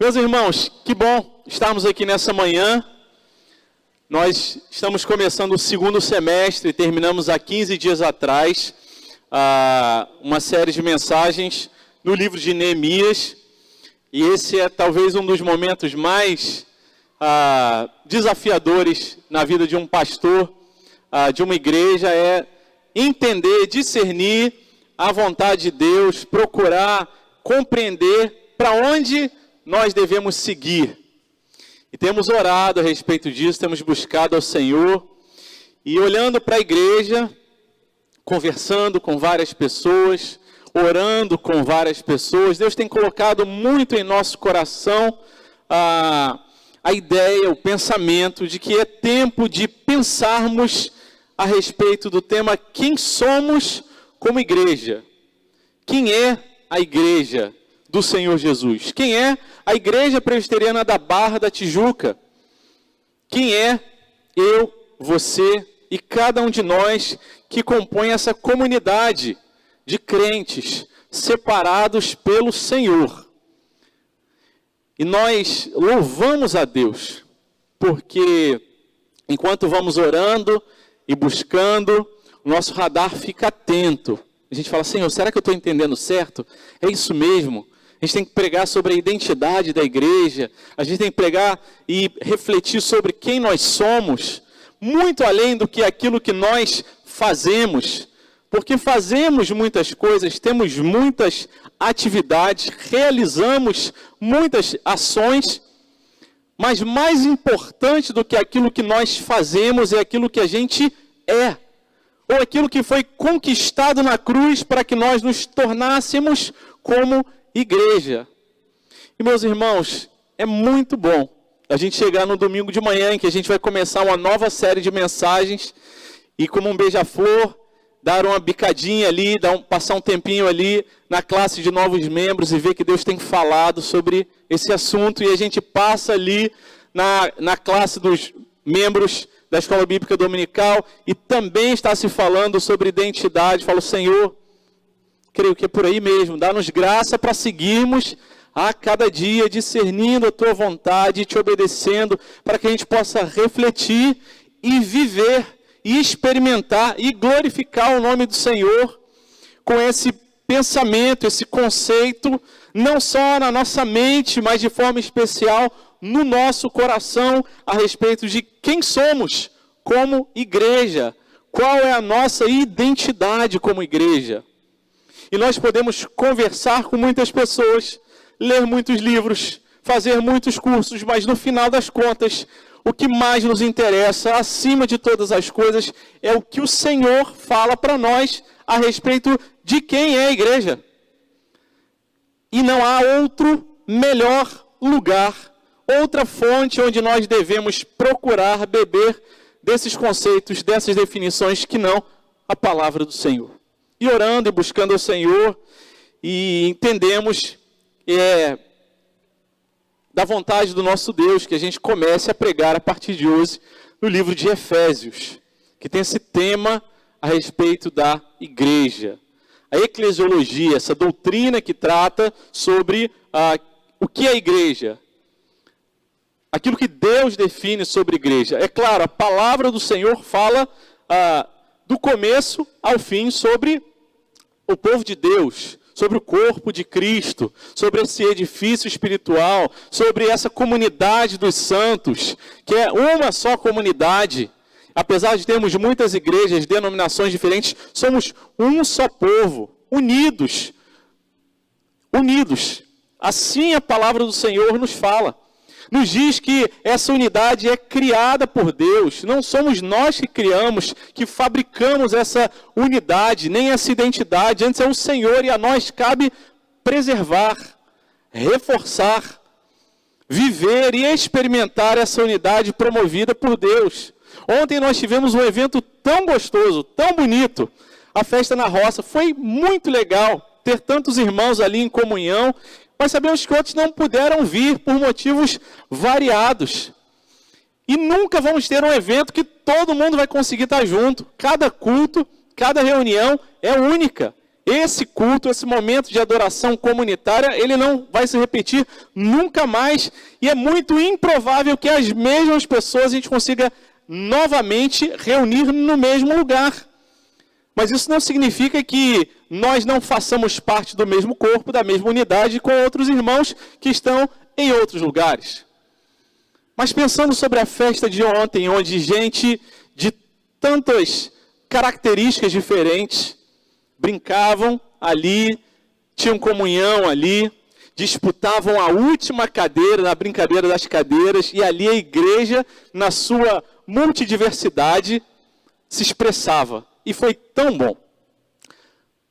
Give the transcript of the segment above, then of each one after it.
Meus irmãos, que bom estarmos aqui nessa manhã. Nós estamos começando o segundo semestre, terminamos há 15 dias atrás uma série de mensagens no livro de Neemias. E esse é talvez um dos momentos mais desafiadores na vida de um pastor, de uma igreja, é entender, discernir a vontade de Deus, procurar compreender para onde nós devemos seguir. E temos orado a respeito disso, temos buscado ao Senhor, e olhando para a igreja, conversando com várias pessoas, orando com várias pessoas, Deus tem colocado muito em nosso coração a ideia, o pensamento de que é tempo de pensarmos a respeito do tema quem somos como igreja. Quem é a igreja do Senhor Jesus? Quem é a Igreja Presbiteriana da Barra da Tijuca? Quem é eu, você e cada um de nós que compõe essa comunidade de crentes separados pelo Senhor? E nós louvamos a Deus, porque enquanto vamos orando e buscando, o nosso radar fica atento. A gente fala, Senhor, será que eu estou entendendo certo? É isso mesmo? A gente tem que pregar sobre a identidade da igreja, a gente tem que pregar e refletir sobre quem nós somos, muito além do que aquilo que nós fazemos, porque fazemos muitas coisas, temos muitas atividades, realizamos muitas ações, mas mais importante do que aquilo que nós fazemos é aquilo que a gente é, ou aquilo que foi conquistado na cruz para que nós nos tornássemos como igreja. E meus irmãos, é muito bom a gente chegar no domingo de manhã, em que a gente vai começar uma nova série de mensagens, e como um beija-flor, dar uma bicadinha ali, passar um tempinho ali na classe de novos membros e ver que Deus tem falado sobre esse assunto, e a gente passa ali na classe dos membros da Escola Bíblica Dominical, e também está se falando sobre identidade. Falo, Senhor, creio que é por aí mesmo, dá-nos graça para seguirmos a cada dia, discernindo a Tua vontade e Te obedecendo, para que a gente possa refletir e viver, e experimentar e glorificar o nome do Senhor, com esse pensamento, esse conceito, não só na nossa mente, mas de forma especial no nosso coração, a respeito de quem somos como igreja, qual é a nossa identidade como igreja. E nós podemos conversar com muitas pessoas, ler muitos livros, fazer muitos cursos, mas no final das contas, o que mais nos interessa, acima de todas as coisas, é o que o Senhor fala para nós a respeito de quem é a igreja. E não há outro melhor lugar, outra fonte onde nós devemos procurar beber desses conceitos, dessas definições, que não a palavra do Senhor. E orando e buscando ao Senhor, e entendemos da vontade do nosso Deus que a gente comece a pregar a partir de hoje no livro de Efésios, que tem esse tema a respeito da igreja. A eclesiologia, essa doutrina que trata sobre o que é a igreja, aquilo que Deus define sobre a igreja. É claro, a palavra do Senhor fala do começo ao fim sobre o povo de Deus, sobre o corpo de Cristo, sobre esse edifício espiritual, sobre essa comunidade dos santos, que é uma só comunidade. Apesar de termos muitas igrejas, denominações diferentes, somos um só povo, unidos. Unidos. Assim a palavra do Senhor nos fala. Nos diz que essa unidade é criada por Deus. Não somos nós que criamos, que fabricamos essa unidade, nem essa identidade. Antes é o Senhor, e a nós cabe preservar, reforçar, viver e experimentar essa unidade promovida por Deus. Ontem nós tivemos um evento tão gostoso, tão bonito. A festa na roça. Foi muito legal ter tantos irmãos ali em comunhão. Mas sabemos que outros não puderam vir por motivos variados. E nunca vamos ter um evento que todo mundo vai conseguir estar junto. Cada culto, cada reunião é única. esse culto, esse momento de adoração comunitária, ele não vai se repetir nunca mais. E é muito improvável que as mesmas pessoas a gente consiga novamente reunir no mesmo lugar. Mas isso não significa que nós não façamos parte do mesmo corpo, da mesma unidade com outros irmãos que estão em outros lugares. Mas pensando sobre a festa de ontem, onde gente de tantas características diferentes brincavam ali, tinham comunhão ali, disputavam a última cadeira na brincadeira das cadeiras, e ali a igreja, na sua multidiversidade, se expressava. E foi tão bom.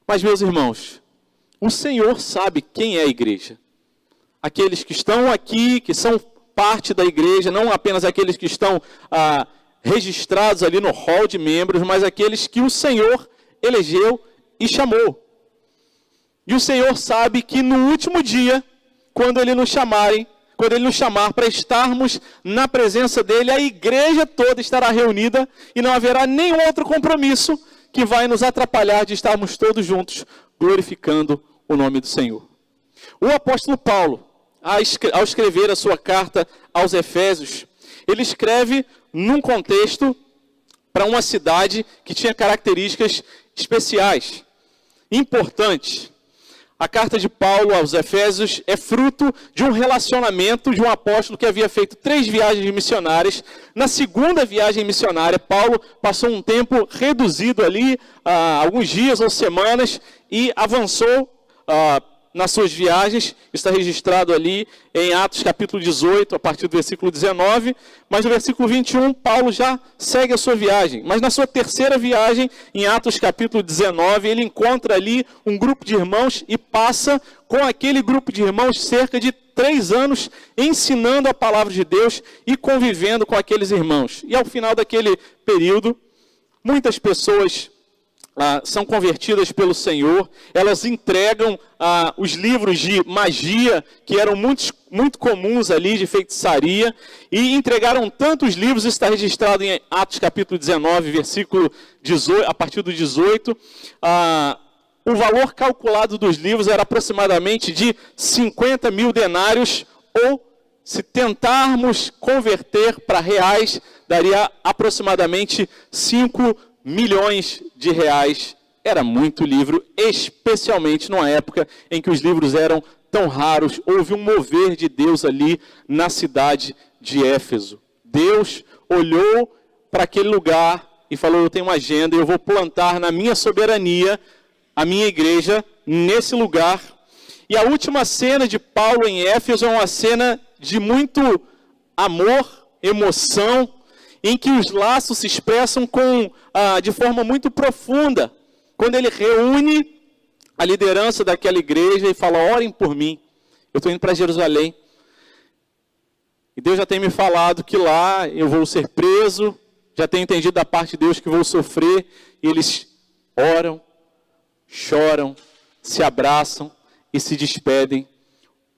Mas, meus irmãos, o Senhor sabe quem é a igreja. Aqueles que estão aqui, que são parte da igreja, não apenas aqueles que estão registrados ali no hall de membros, mas aqueles que o Senhor elegeu e chamou. E o Senhor sabe que no último dia, quando Ele nos chamar para estarmos na presença dEle, a igreja toda estará reunida e não haverá nenhum outro compromisso que vai nos atrapalhar de estarmos todos juntos glorificando o nome do Senhor. O apóstolo Paulo, ao escrever a sua carta aos Efésios, ele escreve num contexto para uma cidade que tinha características especiais, importantes. A carta de Paulo aos Efésios é fruto de um relacionamento de um apóstolo que havia feito 3 viagens missionárias. Na segunda viagem missionária, Paulo passou um tempo reduzido ali, alguns dias ou semanas, e avançou nas suas viagens. Está registrado ali em Atos capítulo 18, a partir do versículo 19. Mas no versículo 21, Paulo já segue a sua viagem. Mas na sua terceira viagem, em Atos capítulo 19, ele encontra ali um grupo de irmãos e passa com aquele grupo de irmãos cerca de 3 anos ensinando a palavra de Deus e convivendo com aqueles irmãos. E ao final daquele período, muitas pessoas são convertidas pelo Senhor. Elas entregam os livros de magia, que eram muito comuns ali, de feitiçaria, e entregaram tantos livros. Isso está registrado em Atos capítulo 19, versículo 18, a partir do 18. O valor calculado dos livros era aproximadamente de 50 mil denários, ou, se tentarmos converter para reais, daria aproximadamente 5 milhões de reais. Era muito livro, especialmente numa época em que os livros eram tão raros. Houve um mover de Deus ali na cidade de Éfeso. Deus olhou para aquele lugar e falou: eu tenho uma agenda, eu vou plantar na minha soberania a minha igreja nesse lugar. E a última cena de Paulo em Éfeso é uma cena de muito amor, emoção, em que os laços se expressam de forma muito profunda. Quando ele reúne a liderança daquela igreja e fala: orem por mim, eu estou indo para Jerusalém. E Deus já tem me falado que lá eu vou ser preso, já tenho entendido da parte de Deus que vou sofrer. E eles oram, choram, se abraçam e se despedem.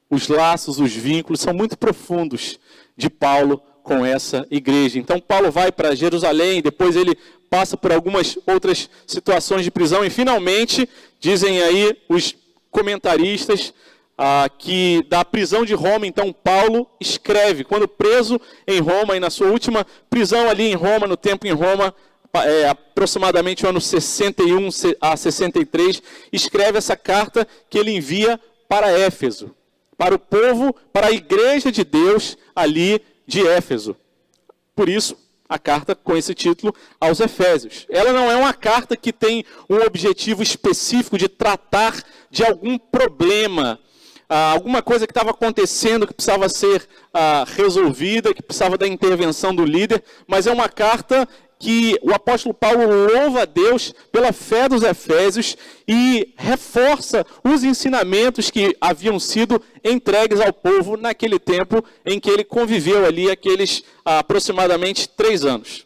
Os laços, os vínculos são muito profundos de Paulo com essa igreja. Então Paulo vai para Jerusalém, depois ele passa por algumas outras situações de prisão, e finalmente, dizem aí os comentaristas, que da prisão de Roma, então Paulo escreve, quando preso em Roma, e na sua última prisão ali em Roma, no tempo em Roma, aproximadamente o ano 61 a 63, escreve essa carta que ele envia para Éfeso, para o povo, para a igreja de Deus ali de Éfeso. Por isso, a carta com esse título aos Efésios. Ela não é uma carta que tem um objetivo específico de tratar de algum problema, alguma coisa que estava acontecendo, que precisava ser resolvida, que precisava da intervenção do líder, mas é uma carta que o apóstolo Paulo louva a Deus pela fé dos Efésios e reforça os ensinamentos que haviam sido entregues ao povo naquele tempo em que ele conviveu ali aqueles aproximadamente 3 anos.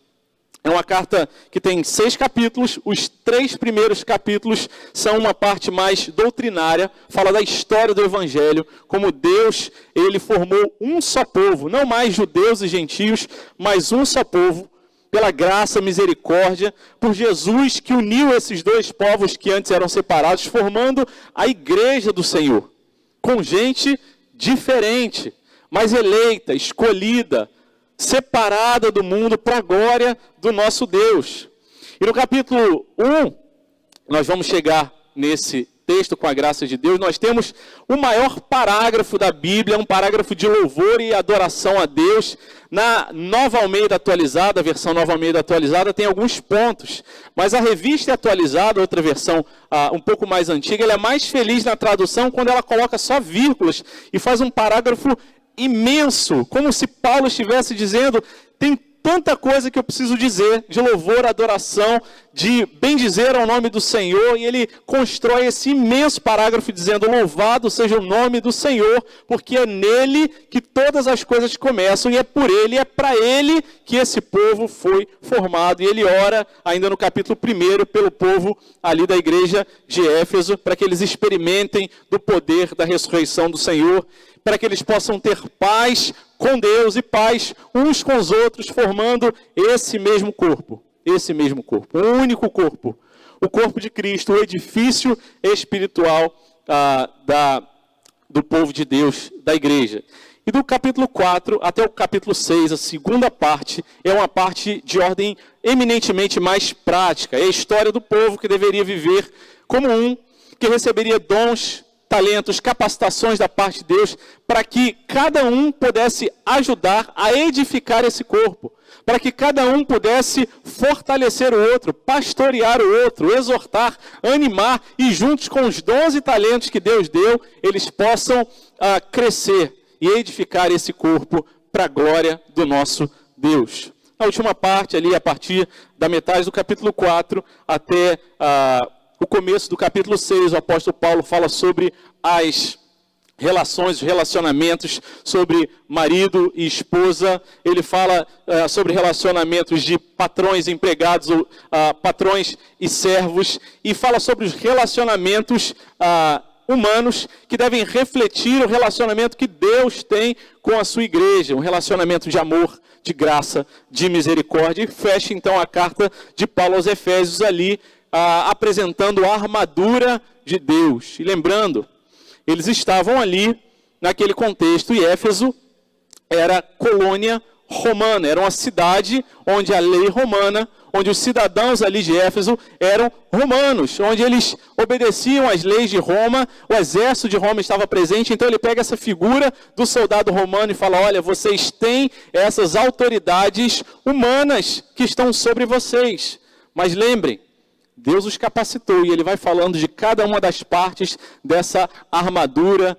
É uma carta que tem 6 capítulos. Os 3 primeiros capítulos são uma parte mais doutrinária, fala da história do Evangelho, como Deus, ele formou um só povo, não mais judeus e gentios, mas um só povo, pela graça, misericórdia, por Jesus que uniu esses dois povos que antes eram separados, formando a igreja do Senhor, com gente diferente, mas eleita, escolhida, separada do mundo para a glória do nosso Deus. E no capítulo 1, nós vamos chegar nesse texto com a graça de Deus, nós temos o maior parágrafo da Bíblia, um parágrafo de louvor e adoração a Deus. Na Nova Almeida Atualizada, a versão Nova Almeida Atualizada tem alguns pontos, mas a Revista Atualizada, outra versão um pouco mais antiga, ela é mais feliz na tradução quando ela coloca só vírgulas e faz um parágrafo imenso, como se Paulo estivesse dizendo, tem tanta coisa que eu preciso dizer, de louvor, adoração, de bendizer ao nome do Senhor, e ele constrói esse imenso parágrafo dizendo, louvado seja o nome do Senhor, porque é nele que todas as coisas começam, e é por ele, é para ele que esse povo foi formado. E ele ora, ainda no capítulo 1, pelo povo ali da igreja de Éfeso, para que eles experimentem do poder da ressurreição do Senhor, para que eles possam ter paz com Deus e paz uns com os outros, formando esse mesmo corpo, um único corpo, o corpo de Cristo, o edifício espiritual do povo de Deus, da igreja. E do capítulo 4 até o capítulo 6, a segunda parte, é uma parte de ordem eminentemente mais prática, é a história do povo que deveria viver como um, que receberia dons, talentos, capacitações da parte de Deus, para que cada um pudesse ajudar a edificar esse corpo, para que cada um pudesse fortalecer o outro, pastorear o outro, exortar, animar, e juntos com os dons e talentos que Deus deu, eles possam crescer e edificar esse corpo para a glória do nosso Deus. A última parte ali, a partir da metade do capítulo 4 até o começo do capítulo 6, o apóstolo Paulo fala sobre as relações, os relacionamentos, sobre marido e esposa. Ele fala sobre relacionamentos de patrões e empregados, patrões e servos, e fala sobre os relacionamentos humanos que devem refletir o relacionamento que Deus tem com a sua igreja, um relacionamento de amor, de graça, de misericórdia. E fecha então a carta de Paulo aos Efésios ali, apresentando a armadura de Deus. E lembrando, eles estavam ali naquele contexto, e Éfeso era colônia romana, era uma cidade onde a lei romana, onde os cidadãos ali de Éfeso eram romanos, onde eles obedeciam às leis de Roma, o exército de Roma estava presente. Então ele pega essa figura do soldado romano e fala, olha, vocês têm essas autoridades humanas que estão sobre vocês, mas lembrem, Deus os capacitou, e ele vai falando de cada uma das partes dessa armadura,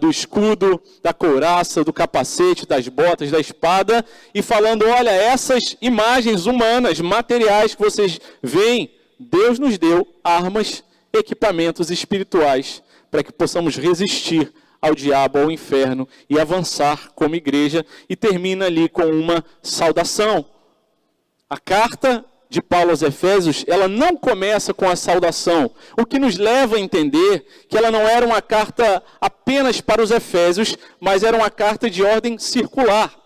do escudo, da couraça, do capacete, das botas, da espada, e falando, olha, essas imagens humanas, materiais que vocês veem, Deus nos deu armas, equipamentos espirituais, para que possamos resistir ao diabo, ao inferno, e avançar como igreja. E termina ali com uma saudação. A carta de Paulo aos Efésios, ela não começa com a saudação, o que nos leva a entender que ela não era uma carta apenas para os Efésios, mas era uma carta de ordem circular.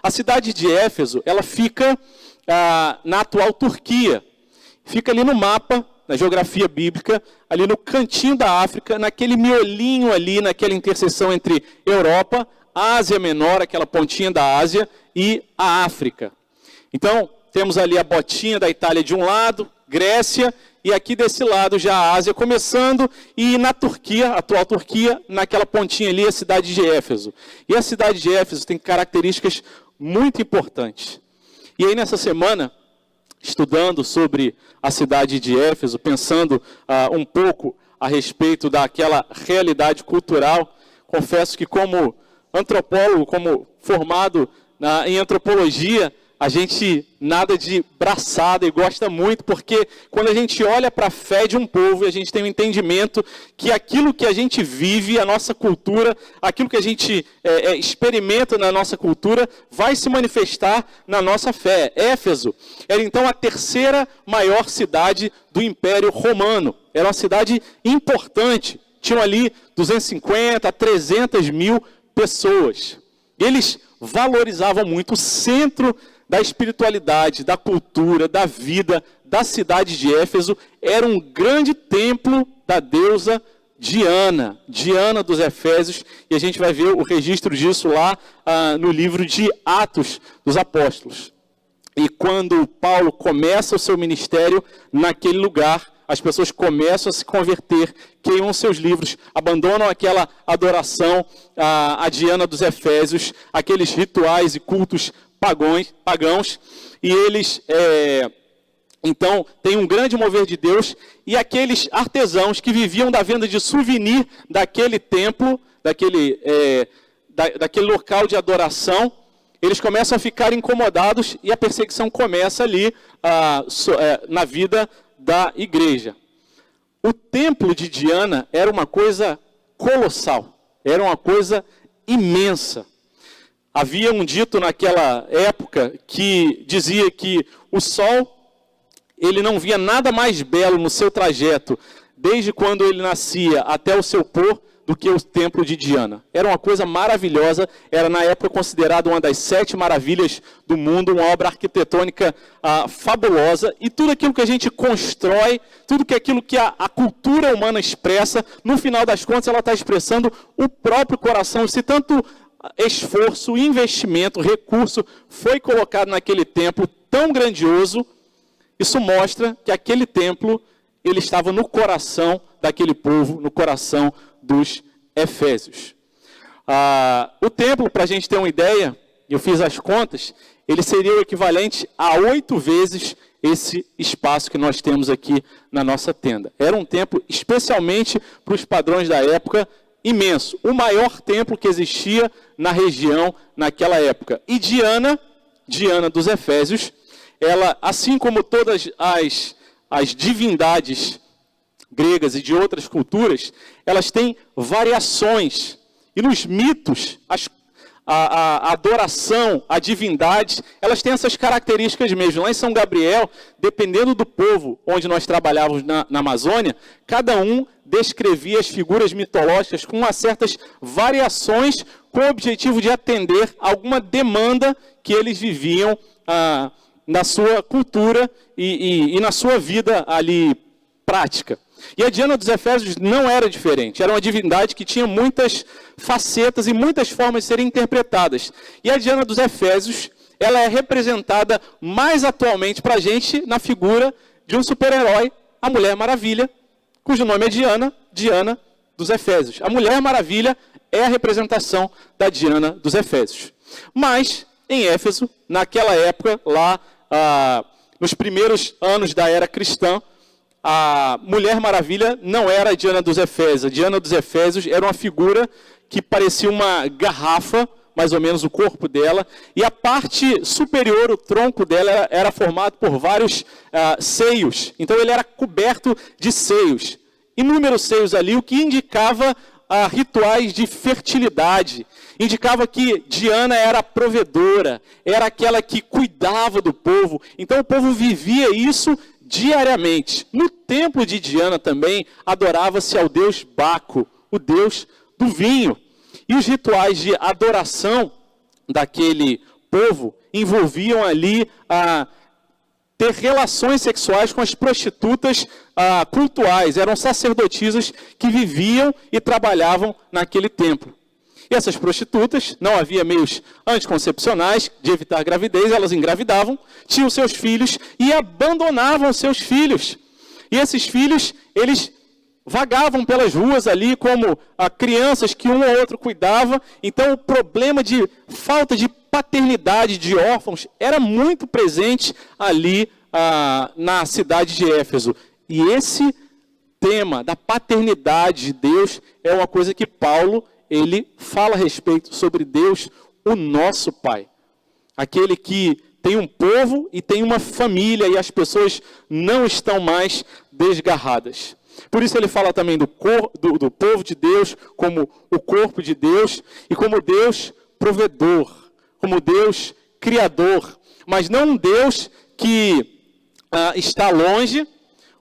A cidade de Éfeso, ela fica na atual Turquia, fica ali no mapa, na geografia bíblica, ali no cantinho da África, naquele miolinho ali, naquela interseção entre Europa, Ásia Menor, aquela pontinha da Ásia, e a África. Então, temos ali a botinha da Itália de um lado, Grécia, e aqui desse lado já a Ásia começando, e na Turquia, a atual Turquia, naquela pontinha ali, a cidade de Éfeso. E a cidade de Éfeso tem características muito importantes. E aí nessa semana, estudando sobre a cidade de Éfeso, pensando um pouco a respeito daquela realidade cultural, confesso que como antropólogo, como formado em antropologia, a gente nada de braçada e gosta muito, porque quando a gente olha para a fé de um povo, a gente tem um entendimento que aquilo que a gente vive, a nossa cultura, aquilo que a gente experimenta na nossa cultura, vai se manifestar na nossa fé. Éfeso era então a terceira maior cidade do Império Romano. Era uma cidade importante. Tinham ali 250 a 300 mil pessoas. Eles valorizavam muito o centro da espiritualidade, da cultura, da vida da cidade de Éfeso era um grande templo da deusa Diana, Diana dos Efésios, e a gente vai ver o registro disso lá no livro de Atos dos Apóstolos. E quando Paulo começa o seu ministério naquele lugar, as pessoas começam a se converter, queimam seus livros, abandonam aquela adoração a Diana dos Efésios, aqueles rituais e cultos pagãos, e eles, então, têm um grande mover de Deus, e aqueles artesãos que viviam da venda de souvenir daquele templo, daquele local de adoração, eles começam a ficar incomodados e a perseguição começa ali na vida da igreja. O templo de Diana era uma coisa colossal, era uma coisa imensa. Havia um dito naquela época que dizia que o sol, ele não via nada mais belo no seu trajeto, desde quando ele nascia até o seu pôr, do que o templo de Diana. Era uma coisa maravilhosa, era na época considerada uma das 7 maravilhas do mundo, uma obra arquitetônica fabulosa, e tudo aquilo que a gente constrói, tudo aquilo que a cultura humana expressa, no final das contas ela está expressando o próprio coração. Se tanto esforço, investimento, recurso foi colocado naquele templo tão grandioso, isso mostra que aquele templo, ele estava no coração daquele povo, no coração dos Efésios. O templo, para a gente ter uma ideia, eu fiz as contas, ele seria o equivalente a 8 vezes esse espaço que nós temos aqui na nossa tenda. Era um templo, especialmente para os padrões da época, imenso. O maior templo que existia na região naquela época. E Diana dos Efésios, ela, assim como todas as divindades gregas e de outras culturas, elas têm variações. E nos mitos, a adoração, a divindade, elas têm essas características mesmo. Lá em São Gabriel, dependendo do povo onde nós trabalhávamos na Amazônia, cada um descrevia as figuras mitológicas com umas certas variações, com o objetivo de atender a alguma demanda que eles viviam na sua cultura e na sua vida ali prática. E a Diana dos Efésios não era diferente. Era uma divindade que tinha muitas facetas e muitas formas de serem interpretadas. E a Diana dos Efésios, ela é representada mais atualmente para a gente na figura de um super-herói, a Mulher Maravilha, cujo nome é Diana dos Efésios. A Mulher Maravilha é a representação da Diana dos Efésios. Mas, em Éfeso, naquela época, lá nos primeiros anos da era cristã, a Mulher Maravilha não era a Diana dos Efésios. A Diana dos Efésios era uma figura que parecia uma garrafa, mais ou menos o corpo dela, e a parte superior, o tronco dela, era formado por vários seios. Então ele era coberto de seios, inúmeros seios ali, o que indicava rituais de fertilidade. Indicava que Diana era a provedora, era aquela que cuidava do povo. Então o povo vivia isso diariamente. No templo de Diana também adorava-se ao deus Baco, o deus do vinho. E os rituais de adoração daquele povo envolviam ali ter relações sexuais com as prostitutas cultuais. Eram sacerdotisas que viviam e trabalhavam naquele templo. E essas prostitutas, não havia meios anticoncepcionais de evitar gravidez, elas engravidavam, tinham seus filhos e abandonavam seus filhos. E esses filhos, eles vagavam pelas ruas ali como crianças que um ou outro cuidava. Então o problema de falta de paternidade de órfãos era muito presente ali na cidade de Éfeso. E esse tema da paternidade de Deus é uma coisa que Paulo, ele fala a respeito sobre Deus, o nosso Pai. Aquele que tem um povo e tem uma família e as pessoas não estão mais desgarradas. Por isso ele fala também do povo de Deus como o corpo de Deus e como Deus provedor, como Deus criador. Mas não um Deus que está longe,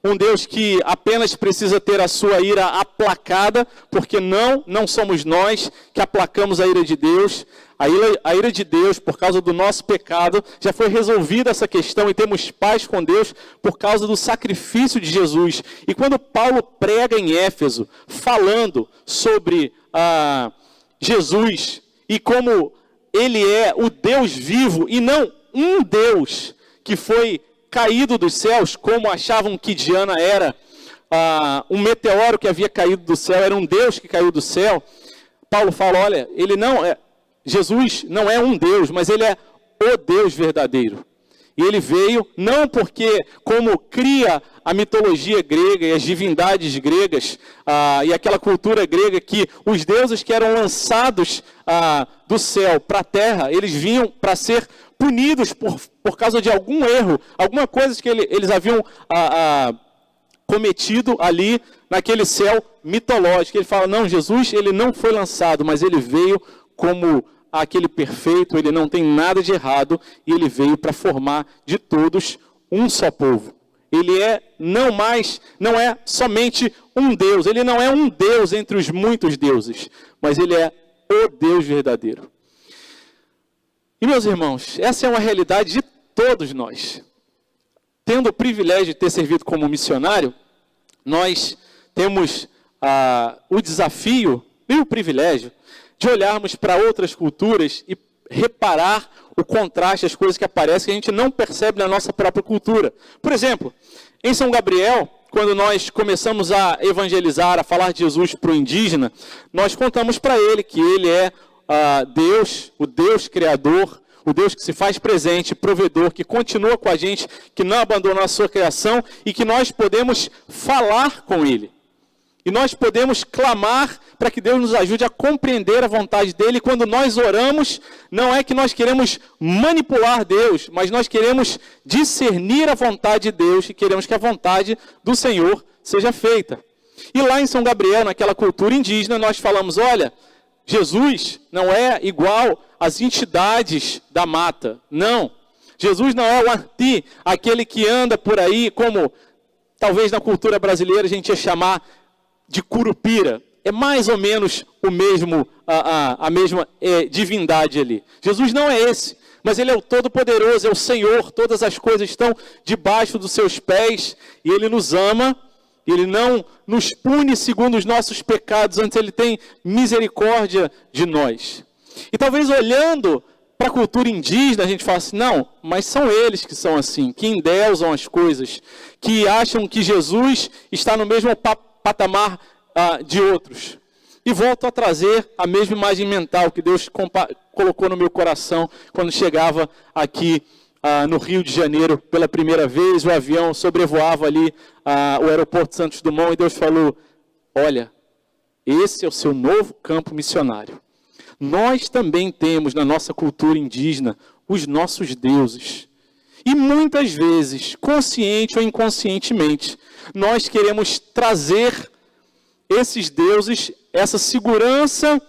um Deus que apenas precisa ter a sua ira aplacada, porque não somos nós que aplacamos a ira de Deus. a ira de Deus por causa do nosso pecado, já foi resolvida essa questão e temos paz com Deus por causa do sacrifício de Jesus. E quando Paulo prega em Éfeso, falando sobre Jesus e como ele é o Deus vivo e não um Deus que foi caído dos céus, como achavam que Diana era, um meteoro que havia caído do céu, era um Deus que caiu do céu. Paulo fala, olha, Jesus não é um Deus, mas ele é o Deus verdadeiro. E ele veio não porque, como cria a mitologia grega e as divindades gregas, e aquela cultura grega que os deuses que eram lançados do céu para a terra, eles vinham para ser punidos por causa de algum erro, alguma coisa que eles haviam cometido ali naquele céu mitológico. Ele fala, não, Jesus ele não foi lançado, mas ele veio como aquele perfeito, ele não tem nada de errado, e ele veio para formar de todos um só povo. Ele não é somente um Deus, ele não é um Deus entre os muitos deuses, mas ele é o Deus verdadeiro. E meus irmãos, essa é uma realidade de todos nós. Tendo o privilégio de ter servido como missionário, nós temos o desafio e o privilégio de olharmos para outras culturas e reparar o contraste, as coisas que aparecem que a gente não percebe na nossa própria cultura. Por exemplo, em São Gabriel, quando nós começamos a evangelizar, a falar de Jesus para o indígena, nós contamos para ele que ele é Deus, o Deus Criador, o Deus que se faz presente, provedor, que continua com a gente, que não abandonou a sua criação e que nós podemos falar com ele. E nós podemos clamar para que Deus nos ajude a compreender a vontade dele. E quando nós oramos, não é que nós queremos manipular Deus, mas nós queremos discernir a vontade de Deus e queremos que a vontade do Senhor seja feita. E lá em São Gabriel, naquela cultura indígena, nós falamos, olha, Jesus não é igual às entidades da mata. Não. Jesus não é o Anti, aquele que anda por aí como, talvez na cultura brasileira a gente ia chamar de Curupira. É mais ou menos o mesmo, a mesma divindade ali. Jesus não é esse, mas ele é o Todo-Poderoso, é o Senhor, todas as coisas estão debaixo dos seus pés, e ele nos ama, ele não nos pune segundo os nossos pecados, antes ele tem misericórdia de nós. E talvez olhando para a cultura indígena, a gente fala assim, não, mas são eles que são assim, que endeusam as coisas, que acham que Jesus está no mesmo patamar de outros. E volto a trazer a mesma imagem mental que Deus colocou no meu coração quando chegava aqui no Rio de Janeiro pela primeira vez. O avião sobrevoava ali o aeroporto Santos Dumont e Deus falou, olha, esse é o seu novo campo missionário. Nós também temos na nossa cultura indígena os nossos deuses. E muitas vezes, consciente ou inconscientemente, nós queremos trazer esses deuses, essa segurança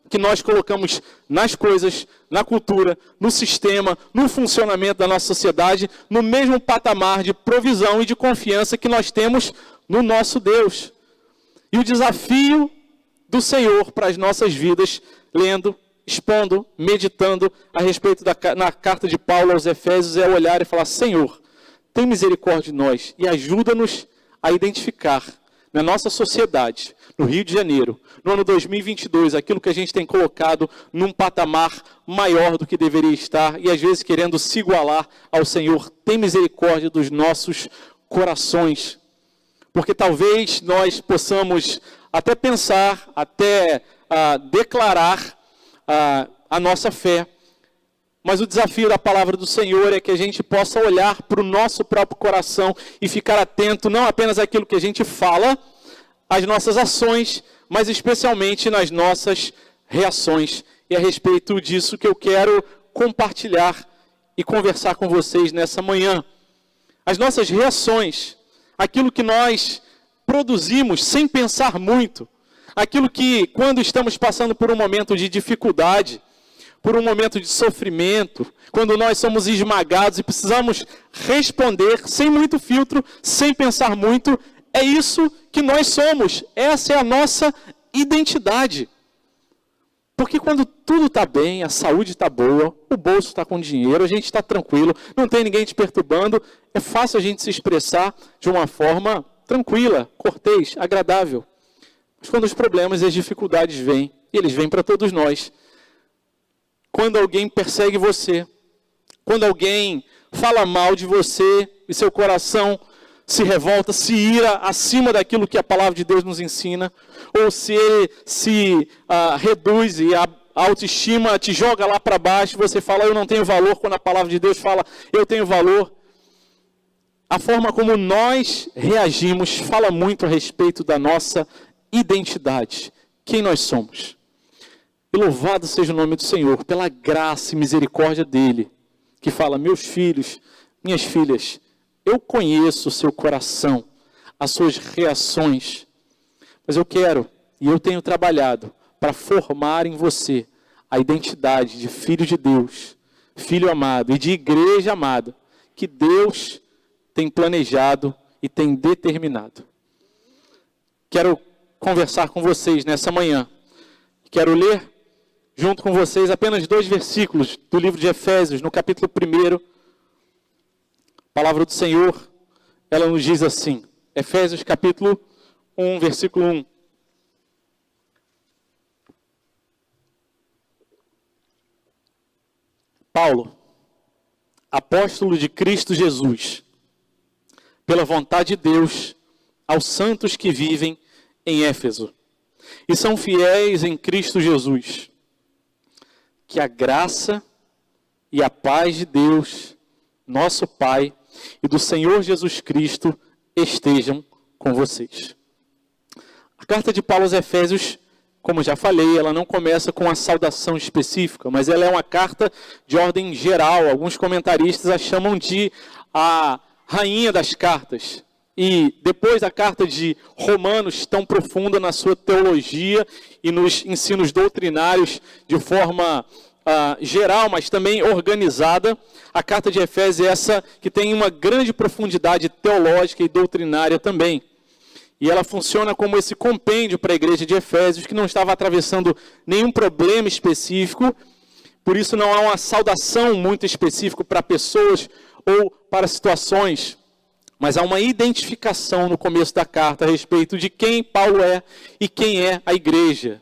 que nós colocamos nas coisas, na cultura, no sistema, no funcionamento da nossa sociedade, no mesmo patamar de provisão e de confiança que nós temos no nosso Deus. E o desafio do Senhor para as nossas vidas, lendo, expondo, meditando a respeito na carta de Paulo aos Efésios, é olhar e falar, Senhor, tem misericórdia de nós e ajuda-nos a identificar na nossa sociedade, no Rio de Janeiro, no ano 2022, aquilo que a gente tem colocado num patamar maior do que deveria estar, e às vezes querendo se igualar ao Senhor. Tem misericórdia dos nossos corações, porque talvez nós possamos até pensar, até declarar a nossa fé, mas o desafio da palavra do Senhor é que a gente possa olhar para o nosso próprio coração e ficar atento não apenas àquilo que a gente fala, às nossas ações, mas especialmente nas nossas reações. E é a respeito disso que eu quero compartilhar e conversar com vocês nessa manhã. As nossas reações, aquilo que nós produzimos sem pensar muito, aquilo que quando estamos passando por um momento de dificuldade, por um momento de sofrimento, quando nós somos esmagados e precisamos responder sem muito filtro, sem pensar muito, é isso que nós somos. Essa é a nossa identidade. Porque quando tudo está bem, a saúde está boa, o bolso está com dinheiro, a gente está tranquilo, não tem ninguém te perturbando, é fácil a gente se expressar de uma forma tranquila, cortês, agradável. Mas quando os problemas e as dificuldades vêm, e eles vêm para todos nós, quando alguém persegue você, quando alguém fala mal de você e seu coração se revolta, se ira acima daquilo que a palavra de Deus nos ensina, ou se ele se reduz e a autoestima te joga lá para baixo, você fala, eu não tenho valor, quando a palavra de Deus fala, eu tenho valor. A forma como nós reagimos fala muito a respeito da nossa identidade, quem nós somos. E louvado seja o nome do Senhor, pela graça e misericórdia dEle, que fala, meus filhos, minhas filhas, eu conheço o seu coração, as suas reações, mas eu quero, e eu tenho trabalhado, para formar em você a identidade de filho de Deus, filho amado e de igreja amada, que Deus tem planejado e tem determinado. Quero conversar com vocês nessa manhã, quero ler junto com vocês apenas 2 versículos do livro de Efésios, no capítulo 1. A palavra do Senhor, ela nos diz assim, Efésios capítulo 1, versículo 1. Paulo, apóstolo de Cristo Jesus, pela vontade de Deus, aos santos que vivem em Éfeso e são fiéis em Cristo Jesus, que a graça e a paz de Deus, nosso Pai, e do Senhor Jesus Cristo estejam com vocês. A carta de Paulo aos Efésios, como já falei, ela não começa com uma saudação específica, mas ela é uma carta de ordem geral. Alguns comentaristas a chamam de a rainha das cartas. E depois da carta de Romanos, tão profunda na sua teologia e nos ensinos doutrinários de forma geral, mas também organizada, a carta de Efésios é essa que tem uma grande profundidade teológica e doutrinária também. E ela funciona como esse compêndio para a igreja de Efésios, que não estava atravessando nenhum problema específico, por isso não há uma saudação muito específica para pessoas ou para situações, mas há uma identificação no começo da carta a respeito de quem Paulo é e quem é a igreja.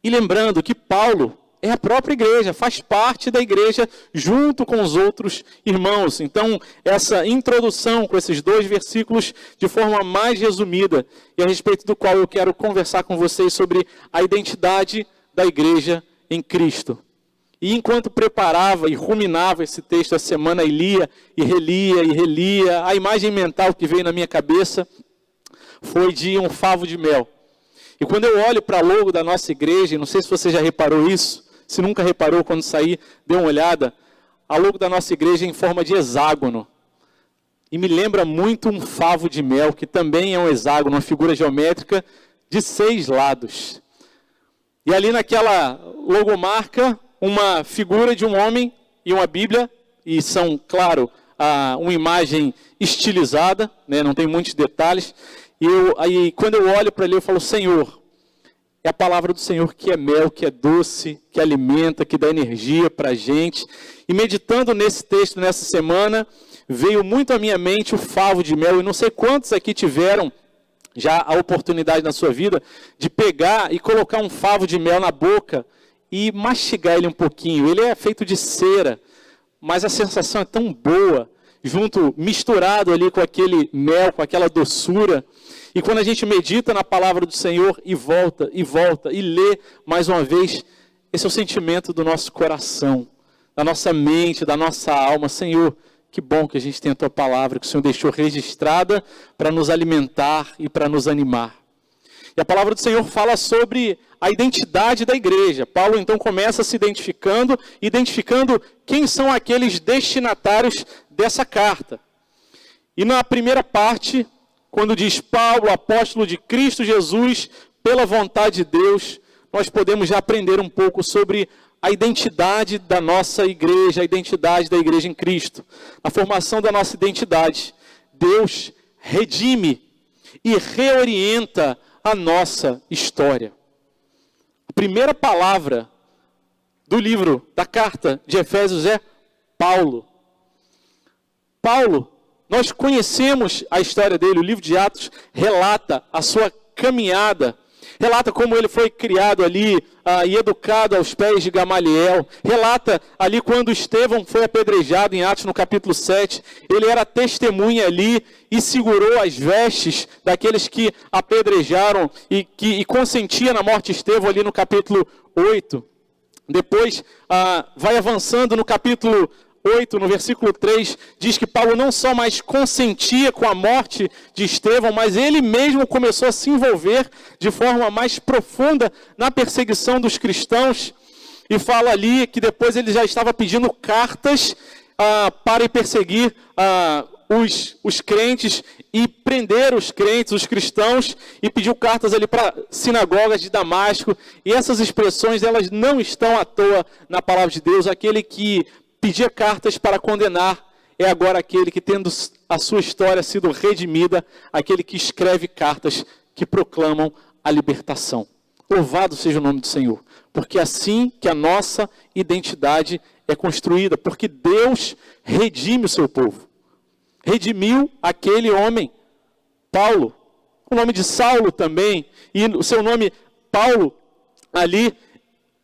E lembrando que Paulo é a própria igreja, faz parte da igreja junto com os outros irmãos. Então, essa introdução com esses 2 versículos de forma mais resumida, e a respeito do qual eu quero conversar com vocês sobre a identidade da igreja em Cristo. E enquanto preparava e ruminava esse texto a semana, e lia, e relia, a imagem mental que veio na minha cabeça foi de um favo de mel. E quando eu olho para o logo da nossa igreja, e não sei se você já reparou isso, se nunca reparou, quando sair, dê uma olhada, a logo da nossa igreja é em forma de hexágono. E me lembra muito um favo de mel, que também é um hexágono, uma figura geométrica de 6 lados. E ali naquela logomarca, uma figura de um homem e uma Bíblia, e são, claro, uma imagem estilizada, né, não tem muitos detalhes. E quando eu olho para ali, eu falo, Senhor, é a palavra do Senhor que é mel, que é doce, que alimenta, que dá energia para a gente. E meditando nesse texto nessa semana, veio muito à minha mente o favo de mel. E não sei quantos aqui tiveram já a oportunidade na sua vida de pegar e colocar um favo de mel na boca e mastigar ele um pouquinho. Ele é feito de cera, mas a sensação é tão boa, misturado ali com aquele mel, com aquela doçura. E quando a gente medita na palavra do Senhor e volta, e lê mais uma vez, esse é o sentimento do nosso coração, da nossa mente, da nossa alma. Senhor, que bom que a gente tem a Tua palavra, que o Senhor deixou registrada para nos alimentar e para nos animar. E a palavra do Senhor fala sobre a identidade da igreja. Paulo então começa se identificando quem são aqueles destinatários dessa carta. E na primeira parte, quando diz Paulo, apóstolo de Cristo Jesus, pela vontade de Deus, nós podemos já aprender um pouco sobre a identidade da nossa igreja, a identidade da igreja em Cristo. A formação da nossa identidade, Deus redime e reorienta a nossa história. A primeira palavra do livro, da carta de Efésios é Paulo. Paulo, nós conhecemos a história dele, o livro de Atos relata a sua caminhada, relata como ele foi criado ali e educado aos pés de Gamaliel, relata ali quando Estevão foi apedrejado em Atos no capítulo 7, ele era testemunha ali e segurou as vestes daqueles que apedrejaram e consentia na morte de Estevão ali no capítulo 8. Depois vai avançando no capítulo 8, no versículo 3, diz que Paulo não só mais consentia com a morte de Estevão, mas ele mesmo começou a se envolver de forma mais profunda na perseguição dos cristãos. E fala ali que depois ele já estava pedindo cartas para ir perseguir os crentes e prender os crentes, os cristãos, e pediu cartas ali para sinagogas de Damasco. E essas expressões, elas não estão à toa na palavra de Deus. Aquele que pedia cartas para condenar é agora aquele que, tendo a sua história sido redimida, aquele que escreve cartas que proclamam a libertação. Louvado seja o nome do Senhor, porque é assim que a nossa identidade é construída, porque Deus redime o seu povo. Redimiu aquele homem, Paulo, o nome de Saulo também, e o seu nome Paulo ali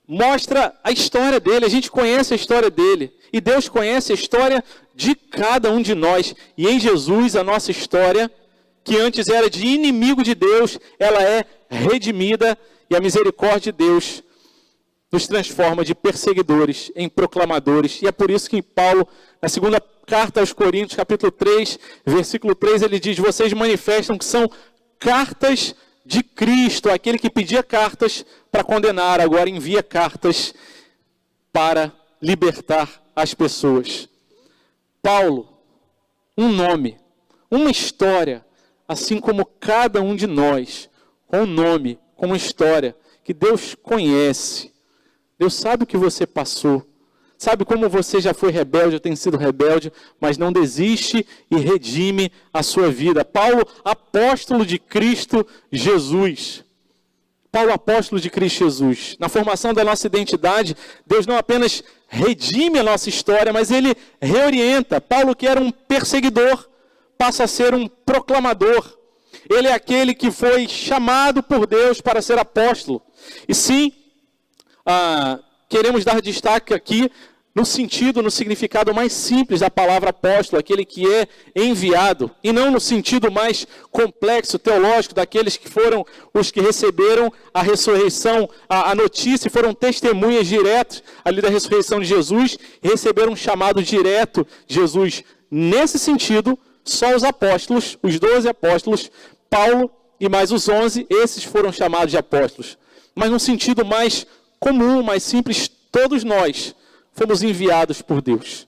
mostra a história dele, a gente conhece a história dele. E Deus conhece a história de cada um de nós. E em Jesus, a nossa história, que antes era de inimigo de Deus, ela é redimida. E a misericórdia de Deus nos transforma de perseguidores em proclamadores. E é por isso que Paulo, na segunda carta aos Coríntios, capítulo 3, versículo 3, ele diz: vocês manifestam que são cartas de Cristo. Aquele que pedia cartas para condenar, agora envia cartas para libertar as pessoas. Paulo, um nome, uma história, assim como cada um de nós, com um nome, com uma história que Deus conhece. Deus sabe o que você passou, sabe como você já foi rebelde, ou tem sido rebelde, mas não desiste e redime a sua vida. Paulo, apóstolo de Cristo Jesus. Paulo, apóstolo de Cristo Jesus. Na formação da nossa identidade, Deus não apenas redime a nossa história, mas ele reorienta. Paulo, que era um perseguidor, passa a ser um proclamador. Ele é aquele que foi chamado por Deus para ser apóstolo. E sim, queremos dar destaque aqui no sentido, no significado mais simples da palavra apóstolo, aquele que é enviado, e não no sentido mais complexo, teológico, daqueles que foram os que receberam a ressurreição, a notícia, e foram testemunhas diretas ali da ressurreição de Jesus, e receberam um chamado direto de Jesus. Nesse sentido, só os apóstolos, os 12 apóstolos, Paulo e mais os 11, esses foram chamados de apóstolos. Mas no sentido mais comum, mais simples, todos nós fomos enviados por Deus.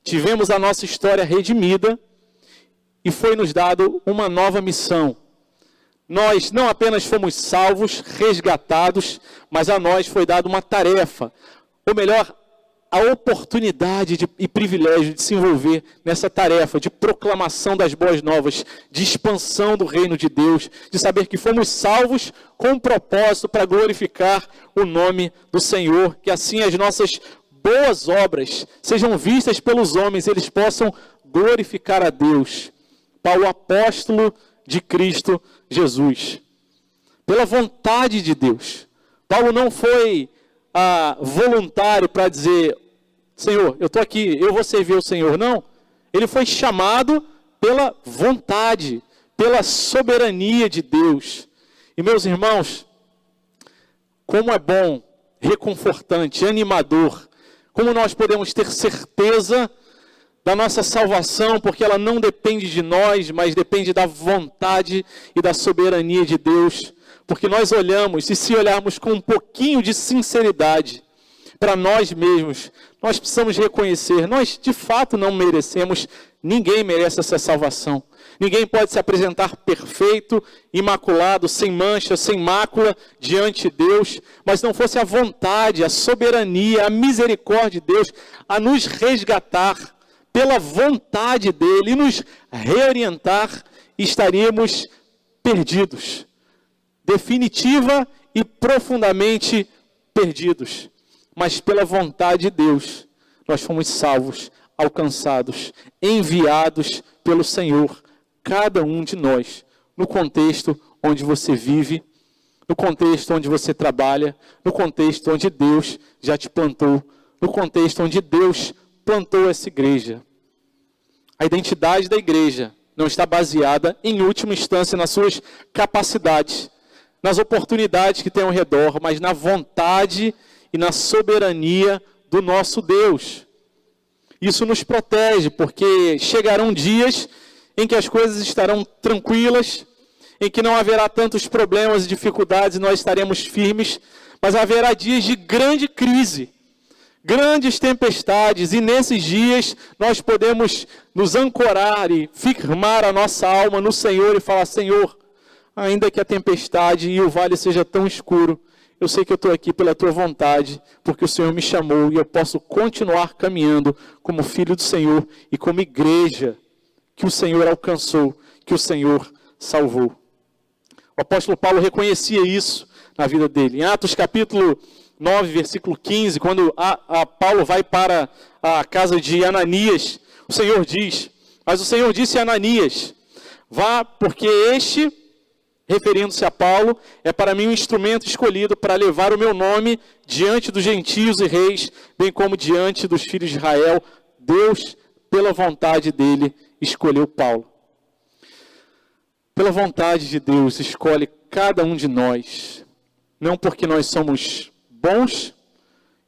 Tivemos a nossa história redimida e foi nos dado uma nova missão. Nós não apenas fomos salvos, resgatados, mas a nós foi dada uma tarefa, ou melhor, a oportunidade e privilégio de se envolver nessa tarefa de proclamação das boas novas, de expansão do reino de Deus, de saber que fomos salvos com um propósito para glorificar o nome do Senhor, que assim as nossas boas obras sejam vistas pelos homens, eles possam glorificar a Deus. Paulo, apóstolo de Cristo Jesus. Pela vontade de Deus. Paulo não foi voluntário para dizer: Senhor, eu estou aqui, eu vou servir o Senhor. Não. Ele foi chamado pela vontade, pela soberania de Deus. E meus irmãos, como é bom, reconfortante, animador, como nós podemos ter certeza da nossa salvação, porque ela não depende de nós, mas depende da vontade e da soberania de Deus. Porque nós olhamos, e se olharmos com um pouquinho de sinceridade para nós mesmos, nós precisamos reconhecer, nós de fato não merecemos, ninguém merece essa salvação. Ninguém pode se apresentar perfeito, imaculado, sem mancha, sem mácula diante de Deus, mas não fosse a vontade, a soberania, a misericórdia de Deus a nos resgatar pela vontade dele e nos reorientar, estaríamos perdidos. Definitiva e profundamente perdidos. Mas pela vontade de Deus, nós fomos salvos, alcançados, enviados pelo Senhor, cada um de nós, no contexto onde você vive, no contexto onde você trabalha, no contexto onde Deus já te plantou, no contexto onde Deus plantou essa igreja. A identidade da igreja não está baseada, em última instância, nas suas capacidades, nas oportunidades que tem ao redor, mas na vontade e na soberania do nosso Deus. Isso nos protege, porque chegarão dias em que as coisas estarão tranquilas, em que não haverá tantos problemas e dificuldades e nós estaremos firmes, mas haverá dias de grande crise, grandes tempestades, e nesses dias nós podemos nos ancorar e firmar a nossa alma no Senhor e falar: Senhor, ainda que a tempestade e o vale seja tão escuro, eu sei que eu estou aqui pela Tua vontade, porque o Senhor me chamou e eu posso continuar caminhando como filho do Senhor e como igreja que o Senhor alcançou, que o Senhor salvou. O apóstolo Paulo reconhecia isso na vida dele. Em Atos capítulo 9, versículo 15, quando Paulo vai para a casa de Ananias, o Senhor diz: mas o Senhor disse a Ananias: vá, porque este, referindo-se a Paulo, é para mim um instrumento escolhido para levar o meu nome diante dos gentios e reis, bem como diante dos filhos de Israel. Deus, pela vontade dele, escolheu Paulo. Pela vontade de Deus, escolhe cada um de nós, não porque nós somos bons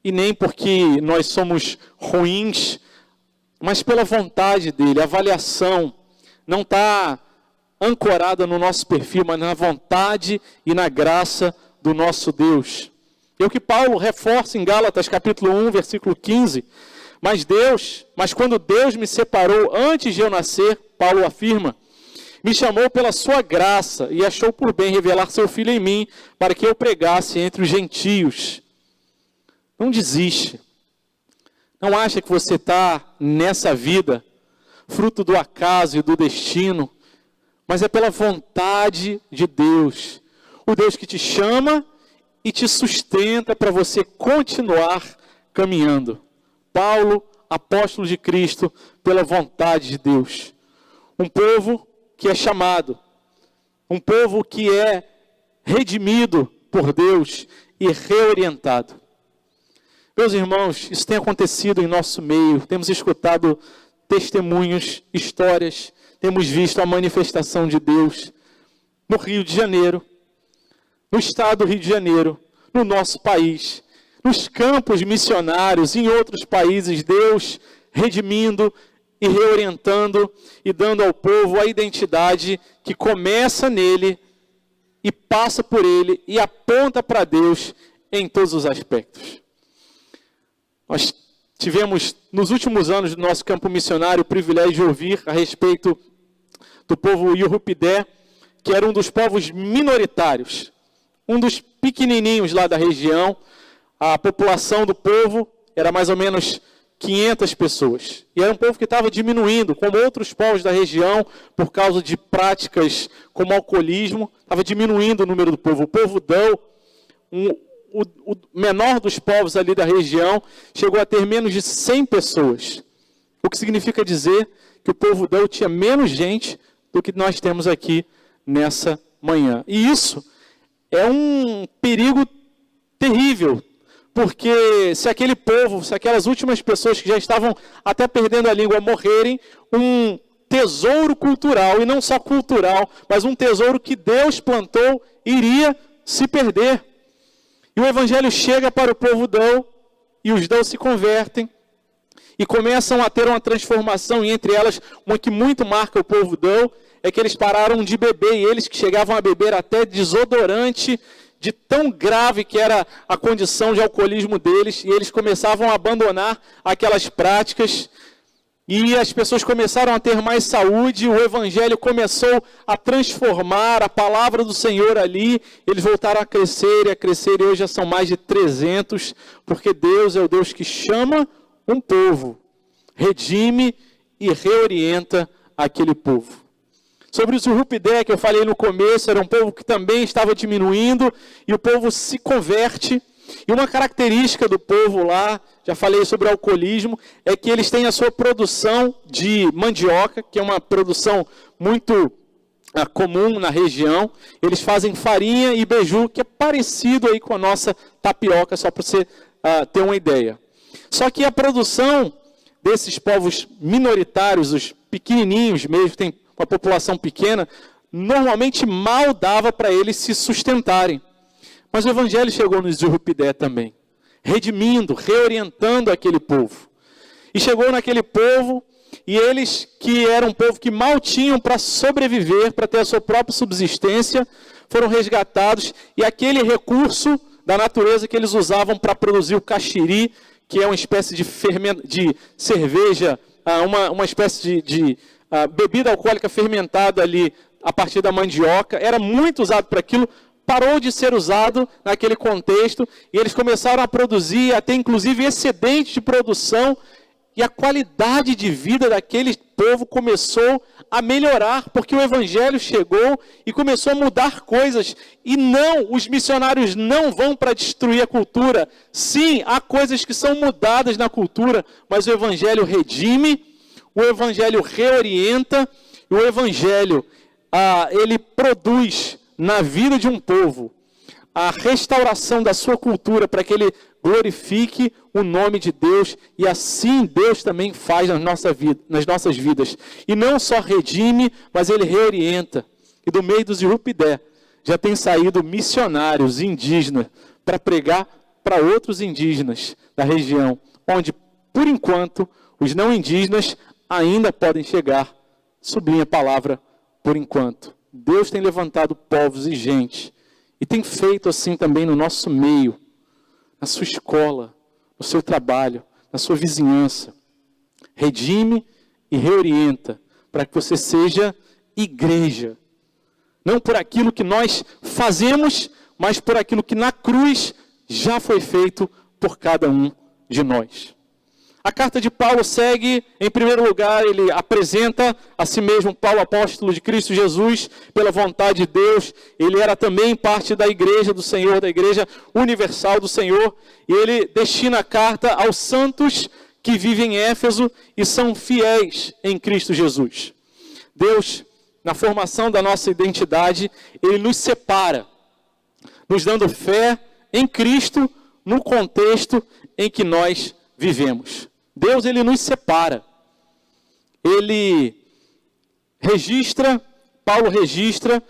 e nem porque nós somos ruins, mas pela vontade dele. A avaliação não está ancorada no nosso perfil, mas na vontade e na graça do nosso Deus. É o que Paulo reforça em Gálatas capítulo 1, versículo 15. Mas quando Deus me separou antes de eu nascer, Paulo afirma, me chamou pela sua graça e achou por bem revelar seu Filho em mim, para que eu pregasse entre os gentios. Não desiste. Não acha que você está nessa vida, fruto do acaso e do destino, mas é pela vontade de Deus. O Deus que te chama e te sustenta para você continuar caminhando. Paulo, apóstolo de Cristo, pela vontade de Deus. Um povo que é chamado, um povo que é redimido por Deus e reorientado. Meus irmãos, isso tem acontecido em nosso meio, temos escutado testemunhos, histórias, temos visto a manifestação de Deus no Rio de Janeiro, no estado do Rio de Janeiro, no nosso país, nos campos missionários, em outros países, Deus redimindo e reorientando e dando ao povo a identidade que começa nele e passa por ele e aponta para Deus em todos os aspectos. Nós tivemos, nos últimos anos do nosso campo missionário, o privilégio de ouvir a respeito do povo Yurupidé, que era um dos povos minoritários, um dos pequenininhos lá da região. A população do povo era mais ou menos 500 pessoas. E era um povo que estava diminuindo, como outros povos da região, por causa de práticas como alcoolismo, estava diminuindo o número do povo. O povo Dão, o menor dos povos ali da região, chegou a ter menos de 100 pessoas. O que significa dizer que o povo Dão tinha menos gente do que nós temos aqui nessa manhã. E isso é um perigo terrível, porque se aquele povo, se aquelas últimas pessoas que já estavam até perdendo a língua morrerem, um tesouro cultural, e não só cultural, mas um tesouro que Deus plantou, iria se perder. E o evangelho chega para o povo Dão, e os Dão se convertem, e começam a ter uma transformação, e entre elas, uma que muito marca o povo Dão, é que eles pararam de beber, e eles que chegavam a beber até desodorante, de tão grave que era a condição de alcoolismo deles, e eles começavam a abandonar aquelas práticas, e as pessoas começaram a ter mais saúde, o evangelho começou a transformar a palavra do Senhor ali, eles voltaram a crescer, e hoje já são mais de 300, porque Deus é o Deus que chama um povo, redime e reorienta aquele povo. Sobre o Zurupidé, que eu falei no começo, era um povo que também estava diminuindo, e o povo se converte. E uma característica do povo lá, já falei sobre o alcoolismo, é que eles têm a sua produção de mandioca, que é uma produção muito comum na região. Eles fazem farinha e beiju, que é parecido aí com a nossa tapioca, só para você ter uma ideia. Só que a produção desses povos minoritários, os pequenininhos mesmo, tem uma população pequena, normalmente mal dava para eles se sustentarem. Mas o evangelho chegou no Zurupidé também, redimindo, reorientando aquele povo. E chegou naquele povo, e eles que eram um povo que mal tinham para sobreviver, para ter a sua própria subsistência, foram resgatados, e aquele recurso da natureza que eles usavam para produzir o caxiri, que é uma espécie de cerveja, uma espécie de bebida alcoólica fermentada ali a partir da mandioca, era muito usado para aquilo, parou de ser usado naquele contexto, e eles começaram a produzir, até inclusive excedente de produção, e a qualidade de vida daquele povo começou a melhorar, porque o evangelho chegou e começou a mudar coisas. E não, os missionários não vão para destruir a cultura. Sim, há coisas que são mudadas na cultura, mas o evangelho redime, o evangelho reorienta, e o evangelho, ele produz na vida de um povo a restauração da sua cultura para que ele glorifique o nome de Deus, e assim Deus também faz nas nossas vidas. E não só redime, mas ele reorienta. E do meio do Zurupidé já tem saído missionários indígenas para pregar para outros indígenas da região, onde, por enquanto, os não indígenas ainda podem chegar. Sublinha a palavra, por enquanto. Deus tem levantado povos e gente, e tem feito assim também no nosso meio, na sua escola, no seu trabalho, na sua vizinhança. Redime e reorienta, para que você seja igreja. Não por aquilo que nós fazemos, mas por aquilo que na cruz já foi feito por cada um de nós. A carta de Paulo segue, em primeiro lugar, ele apresenta a si mesmo, Paulo, apóstolo de Cristo Jesus, pela vontade de Deus. Ele era também parte da igreja do Senhor, da igreja universal do Senhor. E ele destina a carta aos santos que vivem em Éfeso e são fiéis em Cristo Jesus. Deus, na formação da nossa identidade, ele nos separa, nos dando fé em Cristo no contexto em que nós vivemos. Deus, ele nos separa. Ele registra, Paulo registra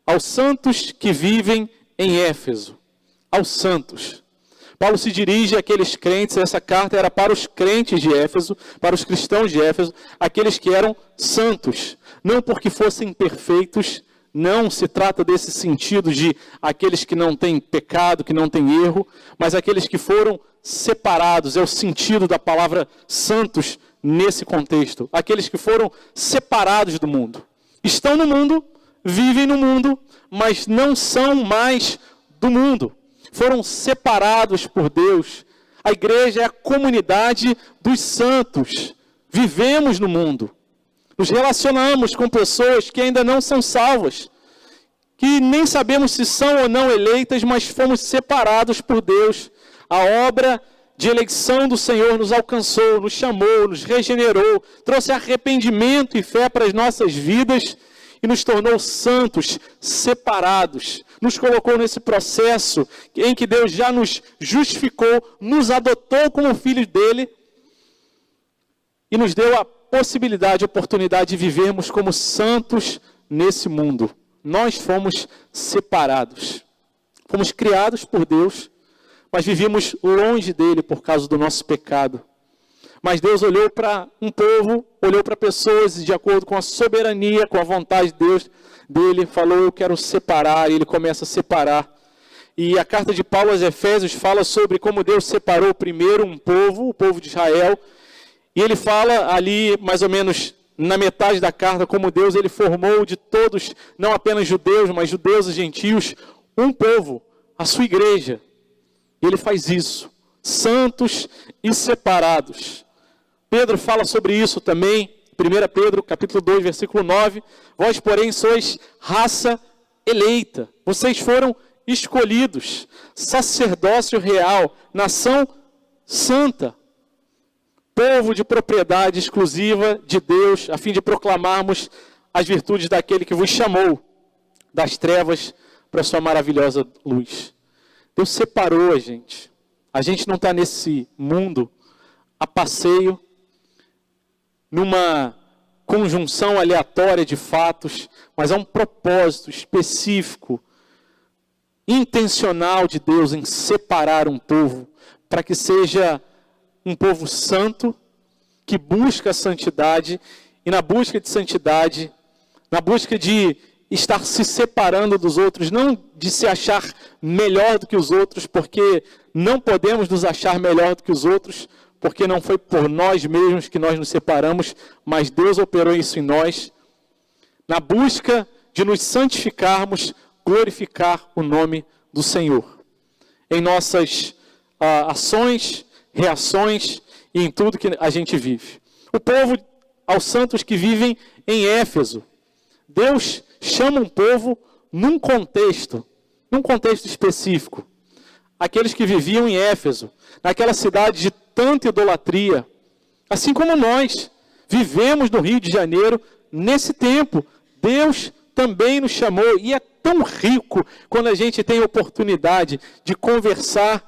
aos santos que vivem em Éfeso. Aos santos. Paulo se dirige àqueles crentes, essa carta era para os crentes de Éfeso, para os cristãos de Éfeso, aqueles que eram santos. Não porque fossem perfeitos, não se trata desse sentido de aqueles que não têm pecado, que não têm erro, mas aqueles que foram separados, é o sentido da palavra santos nesse contexto. Aqueles que foram separados do mundo. Estão no mundo, vivem no mundo, mas não são mais do mundo. Foram separados por Deus. A igreja é a comunidade dos santos. Vivemos no mundo. Nos relacionamos com pessoas que ainda não são salvas, que nem sabemos se são ou não eleitas, mas fomos separados por Deus. A obra de eleição do Senhor nos alcançou, nos chamou, nos regenerou, trouxe arrependimento e fé para as nossas vidas e nos tornou santos, separados. Nos colocou nesse processo em que Deus já nos justificou, nos adotou como filhos dele e nos deu a possibilidade, a oportunidade de vivermos como santos nesse mundo. Nós fomos separados. Fomos criados por Deus, mas vivíamos longe dele por causa do nosso pecado. Mas Deus olhou para um povo, olhou para pessoas de acordo com a soberania, com a vontade de Deus, dele, falou, eu quero separar, e ele começa a separar. E a carta de Paulo aos Efésios fala sobre como Deus separou primeiro um povo, o povo de Israel, e ele fala ali, mais ou menos na metade da carta, como Deus ele formou de todos, não apenas judeus, mas judeus e gentios, um povo, a sua igreja. E ele faz isso, santos e separados. Pedro fala sobre isso também, 1 Pedro, capítulo 2, versículo 9, vós, porém, sois raça eleita. Vocês foram escolhidos, sacerdócio real, nação santa, povo de propriedade exclusiva de Deus, a fim de proclamarmos as virtudes daquele que vos chamou das trevas para a sua maravilhosa luz. Deus separou a gente. A gente não está nesse mundo a passeio, numa conjunção aleatória de fatos, mas há um propósito específico, intencional de Deus em separar um povo, para que seja um povo santo, que busca a santidade, e na busca de santidade, na busca de estar se separando dos outros, não de se achar melhor do que os outros, porque não podemos nos achar melhor do que os outros, porque não foi por nós mesmos que nós nos separamos, mas Deus operou isso em nós, na busca de nos santificarmos, glorificar o nome do Senhor, em nossas ações, reações e em tudo que a gente vive. O povo, aos santos que vivem em Éfeso, Deus chama um povo num contexto específico. Aqueles que viviam em Éfeso, naquela cidade de tanta idolatria, assim como nós vivemos no Rio de Janeiro nesse tempo. Deus também nos chamou, e é tão rico quando a gente tem a oportunidade de conversar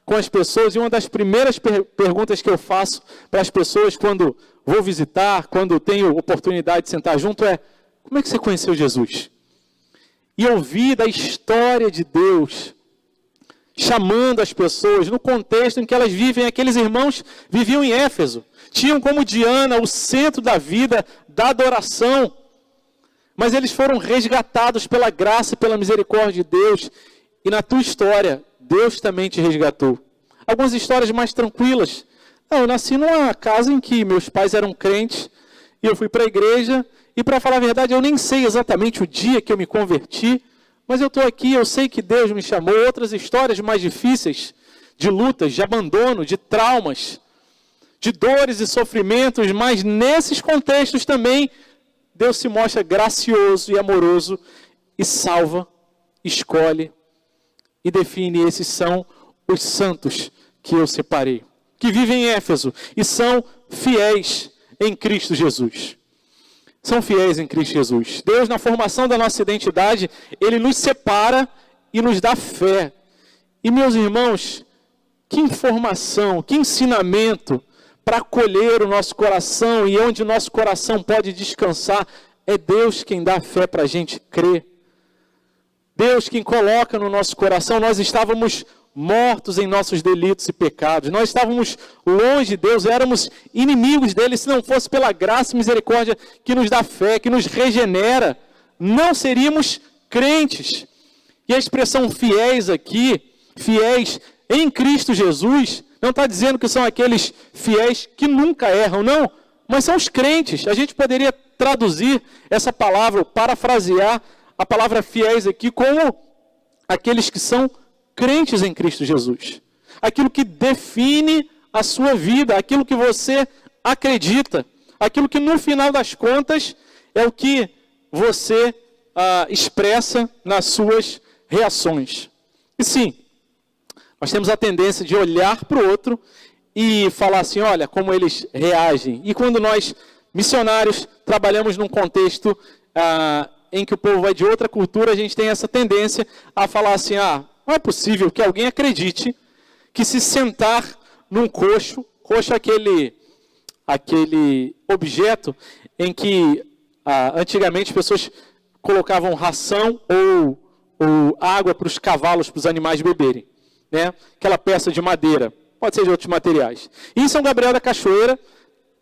com as pessoas. E uma das primeiras perguntas que eu faço para as pessoas quando vou visitar, quando tenho oportunidade de sentar junto é: como é que você conheceu Jesus? E ouvir da história de Deus chamando as pessoas no contexto em que elas vivem. Aqueles irmãos viviam em Éfeso, tinham como Diana o centro da vida, da adoração, mas eles foram resgatados pela graça e pela misericórdia de Deus, e na tua história, Deus também te resgatou. Algumas histórias mais tranquilas. Eu nasci numa casa em que meus pais eram crentes, e eu fui para a igreja, e para falar a verdade, eu nem sei exatamente o dia que eu me converti, mas eu estou aqui, eu sei que Deus me chamou. Outras histórias mais difíceis, de lutas, de abandono, de traumas, de dores e sofrimentos, mas nesses contextos também, Deus se mostra gracioso e amoroso, e salva, escolhe, e define: esses são os santos que eu separei, que vivem em Éfeso, e são fiéis em Cristo Jesus. São fiéis em Cristo Jesus. Deus, na formação da nossa identidade, Ele nos separa e nos dá fé. E, meus irmãos, que informação, que ensinamento para acolher o nosso coração, e onde o nosso coração pode descansar. É Deus quem dá fé para a gente crer. Deus quem coloca no nosso coração. Nós estávamos mortos em nossos delitos e pecados. Nós estávamos longe de Deus, éramos inimigos dele. Se não fosse pela graça e misericórdia que nos dá fé, que nos regenera, não seríamos crentes. E a expressão fiéis aqui, fiéis em Cristo Jesus, não está dizendo que são aqueles fiéis que nunca erram, não, mas são os crentes. A gente poderia traduzir essa palavra, parafrasear a palavra fiéis aqui como aqueles que são crentes em Cristo Jesus. Aquilo que define a sua vida, aquilo que você acredita, aquilo que no final das contas é o que você expressa nas suas reações. E sim, nós temos a tendência de olhar para o outro e falar assim: olha como eles reagem. E quando nós, missionários, trabalhamos num contexto em que o povo é de outra cultura, a gente tem essa tendência a falar assim: não é possível que alguém acredite que se sentar num coxo é aquele objeto em que antigamente as pessoas colocavam ração ou água para os cavalos, para os animais beberem, né? Aquela peça de madeira, pode ser de outros materiais. E em São Gabriel da Cachoeira,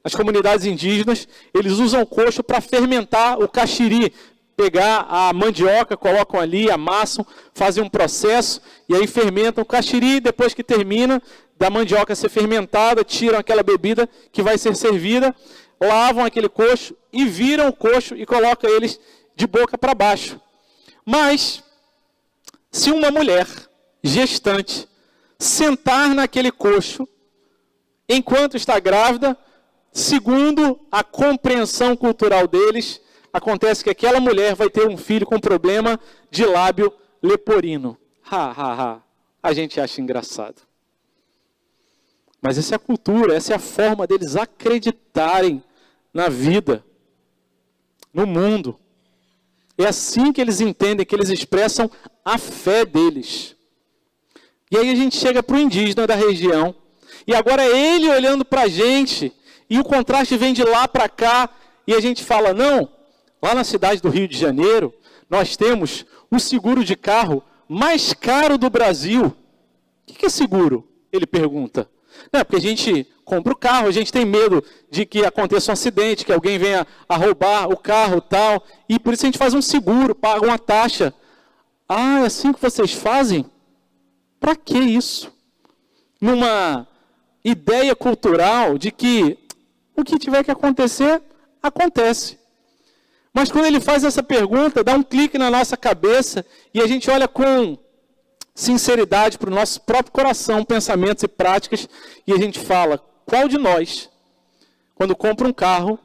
as comunidades indígenas, eles usam o coxo para fermentar o caxiri. Pegar a mandioca, colocam ali, amassam, fazem um processo e aí fermentam o caxiri. Depois que termina da mandioca ser fermentada, tiram aquela bebida que vai ser servida, lavam aquele coxo e viram o coxo e colocam eles de boca para baixo. Mas, se uma mulher gestante sentar naquele coxo enquanto está grávida, segundo a compreensão cultural deles, acontece que aquela mulher vai ter um filho com problema de lábio leporino. A gente acha engraçado. Mas essa é a cultura, essa é a forma deles acreditarem na vida, no mundo. É assim que eles entendem, que eles expressam a fé deles. E aí a gente chega para o indígena da região, e agora é ele olhando para a gente, e o contraste vem de lá para cá, e a gente fala, não, lá na cidade do Rio de Janeiro, nós temos o seguro de carro mais caro do Brasil. O que é seguro? Ele pergunta. Não, porque a gente compra o carro, a gente tem medo de que aconteça um acidente, que alguém venha a roubar o carro e tal, e por isso a gente faz um seguro, paga uma taxa. Ah, é assim que vocês fazem? Para que isso? Numa ideia cultural de que o que tiver que acontecer, acontece. Mas quando ele faz essa pergunta, dá um clique na nossa cabeça e a gente olha com sinceridade para o nosso próprio coração, pensamentos e práticas, e a gente fala, qual de nós, quando compra um carro,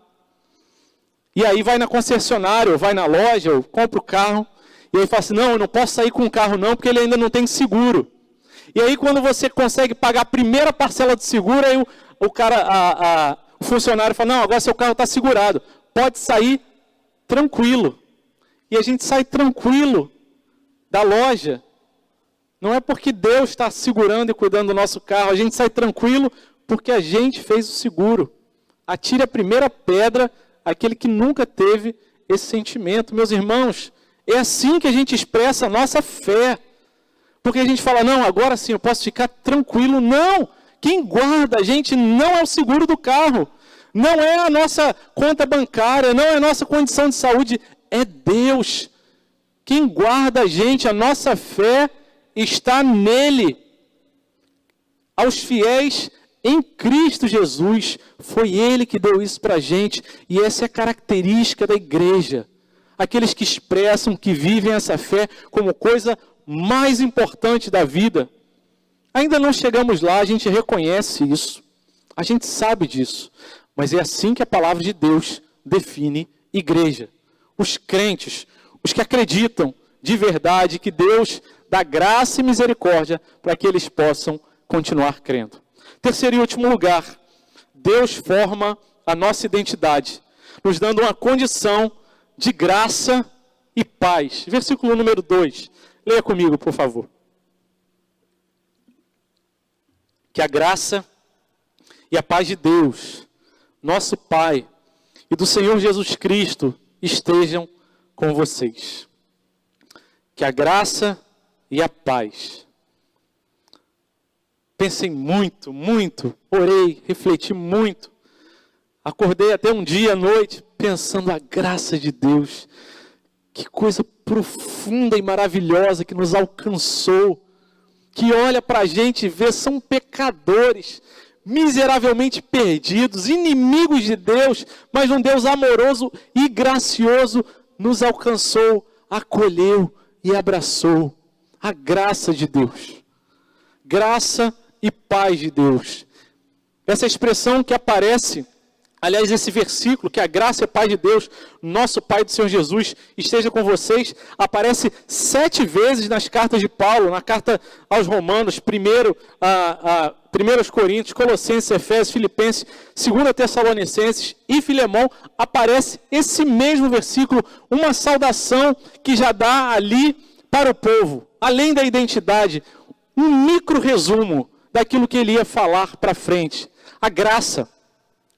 e aí vai na concessionária, ou vai na loja, ou compra o carro, e aí fala assim, não, eu não posso sair com o carro não, porque ele ainda não tem seguro. E aí quando você consegue pagar a primeira parcela do seguro, aí o funcionário fala, não, agora seu carro está segurado, pode sair tranquilo. E a gente sai tranquilo da loja. Não é porque Deus está segurando e cuidando do nosso carro, a gente sai tranquilo porque a gente fez o seguro. Atire a primeira pedra aquele que nunca teve esse sentimento. Meus irmãos, é assim que a gente expressa a nossa fé. Porque a gente fala, não, agora sim eu posso ficar tranquilo. Não! Quem guarda a gente não é o seguro do carro. Não é a nossa conta bancária, não é a nossa condição de saúde. É Deus. Quem guarda a gente, a nossa fé, está nele. Aos fiéis em Cristo Jesus. Foi Ele que deu isso para a gente. E essa é a característica da igreja. Aqueles que expressam, que vivem essa fé como coisa mais importante da vida. Ainda não chegamos lá, a gente reconhece isso. A gente sabe disso. Mas é assim que a palavra de Deus define igreja. Os crentes, os que acreditam de verdade que Deus dá graça e misericórdia para que eles possam continuar crendo. Terceiro e último lugar, Deus forma a nossa identidade, nos dando uma condição de graça e paz. Versículo número 2. Leia comigo, por favor. Que a graça e a paz de Deus, nosso Pai, e do Senhor Jesus Cristo estejam com vocês. Que a graça e a paz. Pensei muito, orei, refleti muito. Acordei até um dia à noite pensando a graça de Deus. Que coisa profunda e maravilhosa que nos alcançou. Que olha para a gente e vê, são pecadores, miseravelmente perdidos, inimigos de Deus, mas um Deus amoroso e gracioso nos alcançou, acolheu e abraçou. A graça de Deus. Graça e paz de Deus. Essa expressão que aparece, aliás, esse versículo, que a graça e a paz de Deus, nosso Pai do Senhor Jesus, esteja com vocês, aparece 7 vezes nas cartas de Paulo, na carta aos Romanos, 1 aos Coríntios, Colossenses, Efésios, Filipenses, 2 Tessalonicenses e Filemão, aparece esse mesmo versículo, uma saudação que já dá ali para o povo, além da identidade, um micro resumo daquilo que ele ia falar para frente. A graça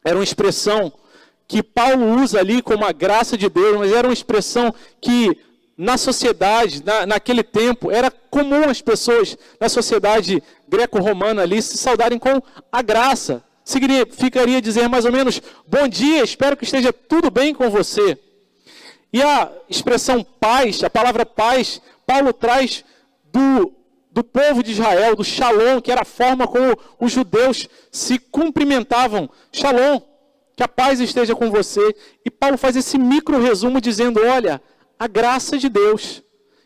era uma expressão que Paulo usa ali como a graça de Deus, mas era uma expressão que na sociedade, naquele tempo, era comum as pessoas na sociedade greco-romana ali se saudarem com a graça. Significaria dizer mais ou menos, bom dia, espero que esteja tudo bem com você. E a expressão paz, a palavra paz, Paulo traz do povo de Israel, do shalom, que era a forma como os judeus se cumprimentavam. Shalom, que a paz esteja com você. E Paulo faz esse micro resumo dizendo, olha, a graça de Deus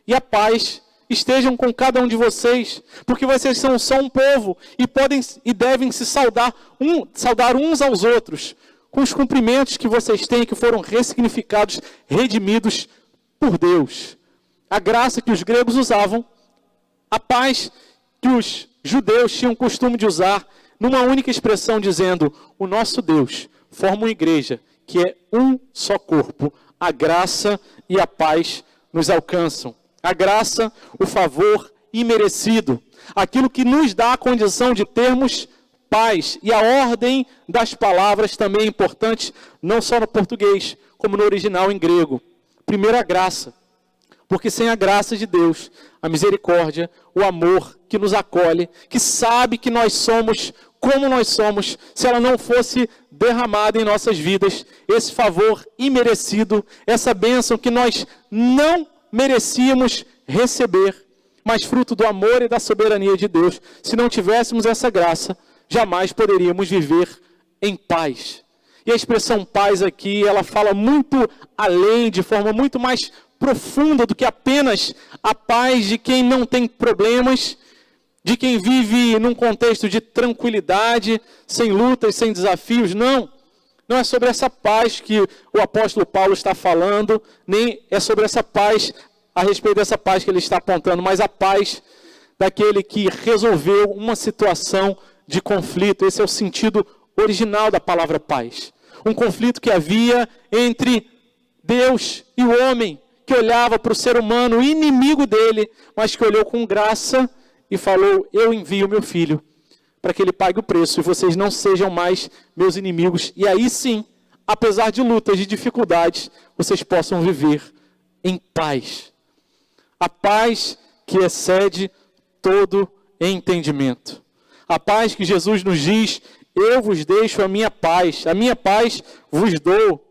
e a paz estejam com cada um de vocês, porque vocês são só um povo e podem e devem se saudar uns aos outros, com os cumprimentos que vocês têm, que foram ressignificados, redimidos por Deus. A graça que os gregos usavam, a paz que os judeus tinham costume de usar, numa única expressão, dizendo: o nosso Deus forma uma igreja que é um só corpo. A graça e a paz nos alcançam. A graça, o favor imerecido, aquilo que nos dá a condição de termos paz. E a ordem das palavras também é importante, não só no português, como no original em grego. Primeiro a graça, porque sem a graça de Deus, a misericórdia, o amor que nos acolhe, que sabe que nós somos como nós somos, se ela não fosse derramada em nossas vidas, esse favor imerecido, essa bênção que nós não merecíamos receber, mas fruto do amor e da soberania de Deus, se não tivéssemos essa graça, jamais poderíamos viver em paz. E a expressão paz aqui, ela fala muito além, de forma muito mais profunda do que apenas a paz de quem não tem problemas, de quem vive num contexto de tranquilidade, sem lutas, sem desafios. Não é sobre essa paz que o apóstolo Paulo está falando, nem é sobre essa paz, a respeito dessa paz que ele está apontando, mas a paz daquele que resolveu uma situação de conflito. Esse é o sentido original da palavra paz. Um conflito que havia entre Deus e o homem, que olhava para o ser humano, inimigo dele, mas que olhou com graça e falou: eu envio meu filho para que ele pague o preço e vocês não sejam mais meus inimigos. E aí sim, apesar de lutas, de dificuldades, vocês possam viver em paz. A paz que excede todo entendimento. A paz que Jesus nos diz: eu vos deixo a minha paz vos dou.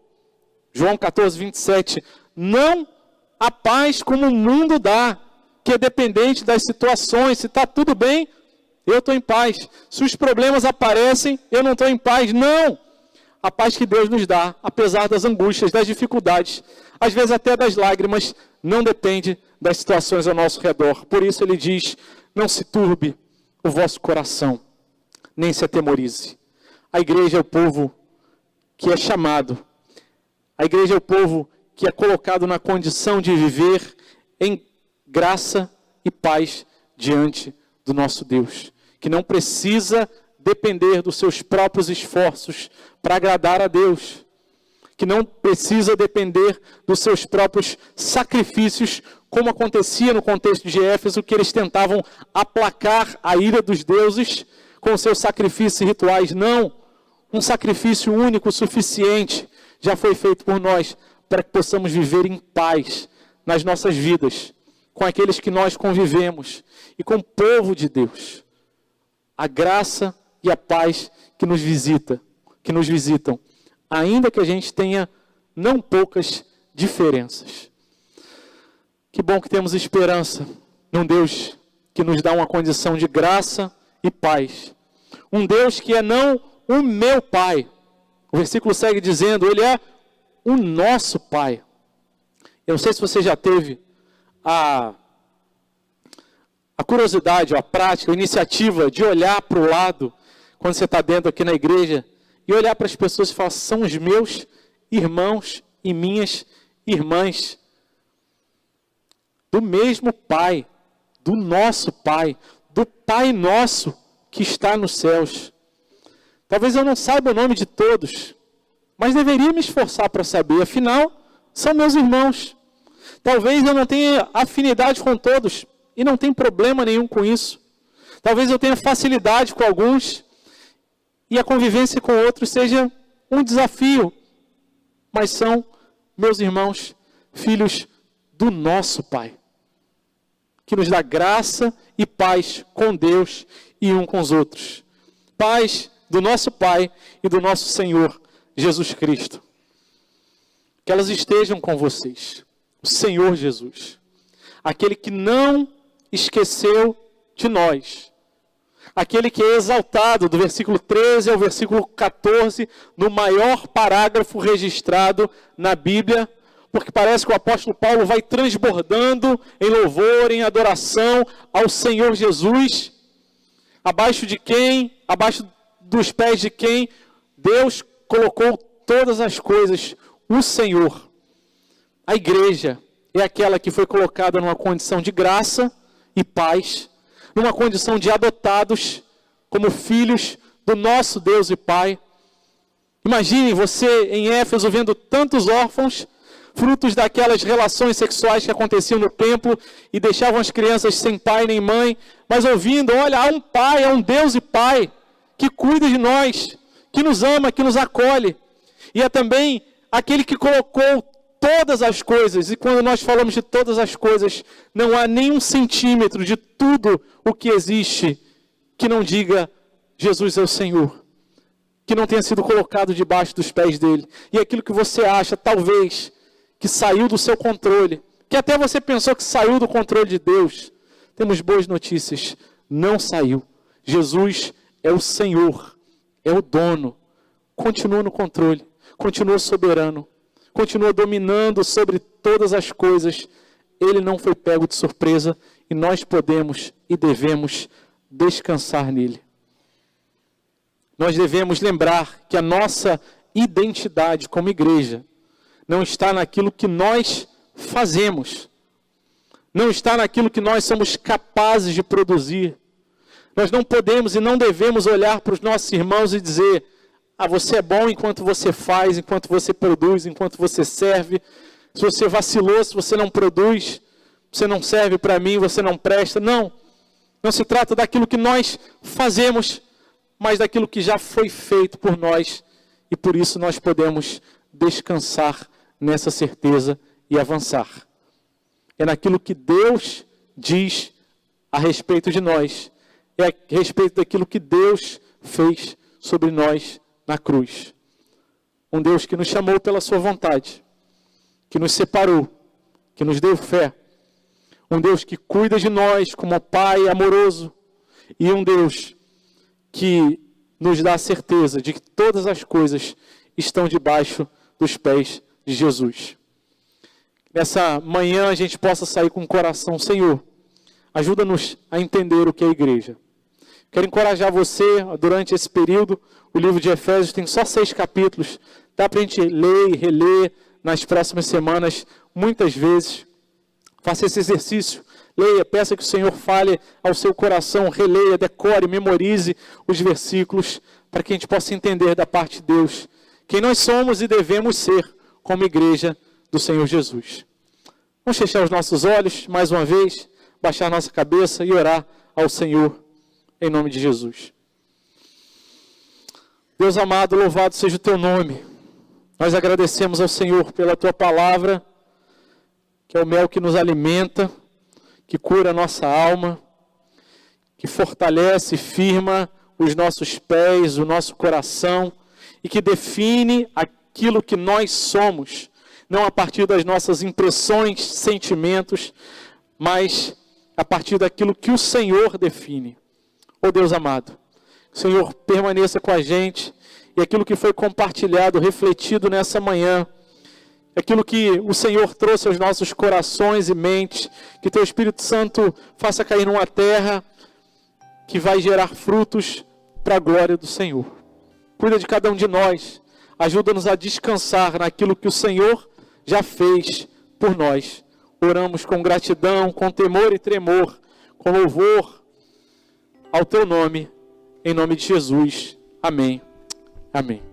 João 14, 27. Não a paz como o mundo dá, que é dependente das situações. Se está tudo bem, eu estou em paz. Se os problemas aparecem, eu não estou em paz. Não! A paz que Deus nos dá, apesar das angústias, das dificuldades, às vezes até das lágrimas, não depende das situações ao nosso redor. Por isso ele diz: não se turbe o vosso coração, nem se atemorize. A igreja é o povo que é chamado. A igreja é o povo que é colocado na condição de viver em graça e paz diante do nosso Deus, que não precisa depender dos seus próprios esforços para agradar a Deus, que não precisa depender dos seus próprios sacrifícios, como acontecia no contexto de Éfeso, que eles tentavam aplacar a ira dos deuses com seus sacrifícios e rituais. Não, um sacrifício único, suficiente, já foi feito por nós, para que possamos viver em paz nas nossas vidas, com aqueles que nós convivemos e com o povo de Deus. A graça e a paz que nos visitam, ainda que a gente tenha não poucas diferenças. Que bom que temos esperança num Deus que nos dá uma condição de graça e paz. Um Deus que é não o meu Pai. O versículo segue dizendo: ele é o nosso Pai. Eu não sei se você já teve a curiosidade, a prática, a iniciativa de olhar para o lado, quando você está dentro aqui na igreja, e olhar para as pessoas e falar: são os meus irmãos e minhas irmãs, do mesmo Pai, do nosso Pai, do Pai nosso que está nos céus. Talvez eu não saiba o nome de todos, mas deveria me esforçar para saber, afinal, são meus irmãos. Talvez eu não tenha afinidade com todos, e não tem problema nenhum com isso. Talvez eu tenha facilidade com alguns, e a convivência com outros seja um desafio, mas são meus irmãos, filhos do nosso Pai, que nos dá graça e paz com Deus e um com os outros. Paz do nosso Pai e do nosso Senhor Jesus Cristo. Que elas estejam com vocês. O Senhor Jesus, aquele que não esqueceu de nós, aquele que é exaltado do versículo 13 ao versículo 14, no maior parágrafo registrado na Bíblia, porque parece que o apóstolo Paulo vai transbordando em louvor, em adoração ao Senhor Jesus, abaixo de quem, abaixo dos pés de quem Deus colocou todas as coisas, o Senhor. A igreja é aquela que foi colocada numa condição de graça e paz, numa condição de adotados como filhos do nosso Deus e Pai. Imagine você em Éfeso vendo tantos órfãos, frutos daquelas relações sexuais que aconteciam no templo e deixavam as crianças sem pai nem mãe, mas ouvindo, olha, há um Pai, há um Deus e Pai que cuida de nós, que nos ama, que nos acolhe. E é também aquele que colocou todas as coisas, e quando nós falamos de todas as coisas, não há nem um centímetro de tudo o que existe que não diga Jesus é o Senhor, que não tenha sido colocado debaixo dos pés dele. E aquilo que você acha, talvez, que saiu do seu controle, que até você pensou que saiu do controle de Deus, temos boas notícias, não saiu. Jesus é o Senhor, é o dono, continua no controle, continua soberano, continua dominando sobre todas as coisas. Ele não foi pego de surpresa e nós podemos e devemos descansar nele. Nós devemos lembrar que a nossa identidade como igreja não está naquilo que nós fazemos, não está naquilo que nós somos capazes de produzir. Nós não podemos e não devemos olhar para os nossos irmãos e dizer: ah, você é bom enquanto você faz, enquanto você produz, enquanto você serve. Se você vacilou, se você não produz, você não serve para mim, você não presta. Não, não se trata daquilo que nós fazemos, mas daquilo que já foi feito por nós. E por isso nós podemos descansar nessa certeza e avançar. É naquilo que Deus diz a respeito de nós. É a respeito daquilo que Deus fez sobre nós na cruz. Um Deus que nos chamou pela sua vontade, que nos separou, que nos deu fé. Um Deus que cuida de nós como Pai amoroso. E um Deus que nos dá a certeza de que todas as coisas estão debaixo dos pés de Jesus. Nessa manhã a gente possa sair com o coração: Senhor, ajuda-nos a entender o que é a igreja. Quero encorajar você, durante esse período, o livro de Efésios tem só 6 capítulos, dá para a gente ler e reler nas próximas semanas, muitas vezes. Faça esse exercício, leia, peça que o Senhor fale ao seu coração, releia, decore, memorize os versículos, para que a gente possa entender da parte de Deus quem nós somos e devemos ser como igreja do Senhor Jesus. Vamos fechar os nossos olhos, mais uma vez, baixar nossa cabeça e orar ao Senhor, em nome de Jesus. Deus amado, louvado seja o teu nome. Nós agradecemos ao Senhor pela tua palavra, que é o mel que nos alimenta, que cura a nossa alma, que fortalece e firma os nossos pés, o nosso coração, e que define aquilo que nós somos, não a partir das nossas impressões, sentimentos, mas a partir daquilo que o Senhor define. Oh Deus amado, o Senhor permaneça com a gente, e aquilo que foi compartilhado, refletido nessa manhã, aquilo que o Senhor trouxe aos nossos corações e mentes, que teu Espírito Santo faça cair numa terra que vai gerar frutos para a glória do Senhor. Cuida de cada um de nós, ajuda-nos a descansar naquilo que o Senhor já fez por nós. Oramos com gratidão, com temor e tremor, com louvor ao teu nome, em nome de Jesus. Amém. Amém.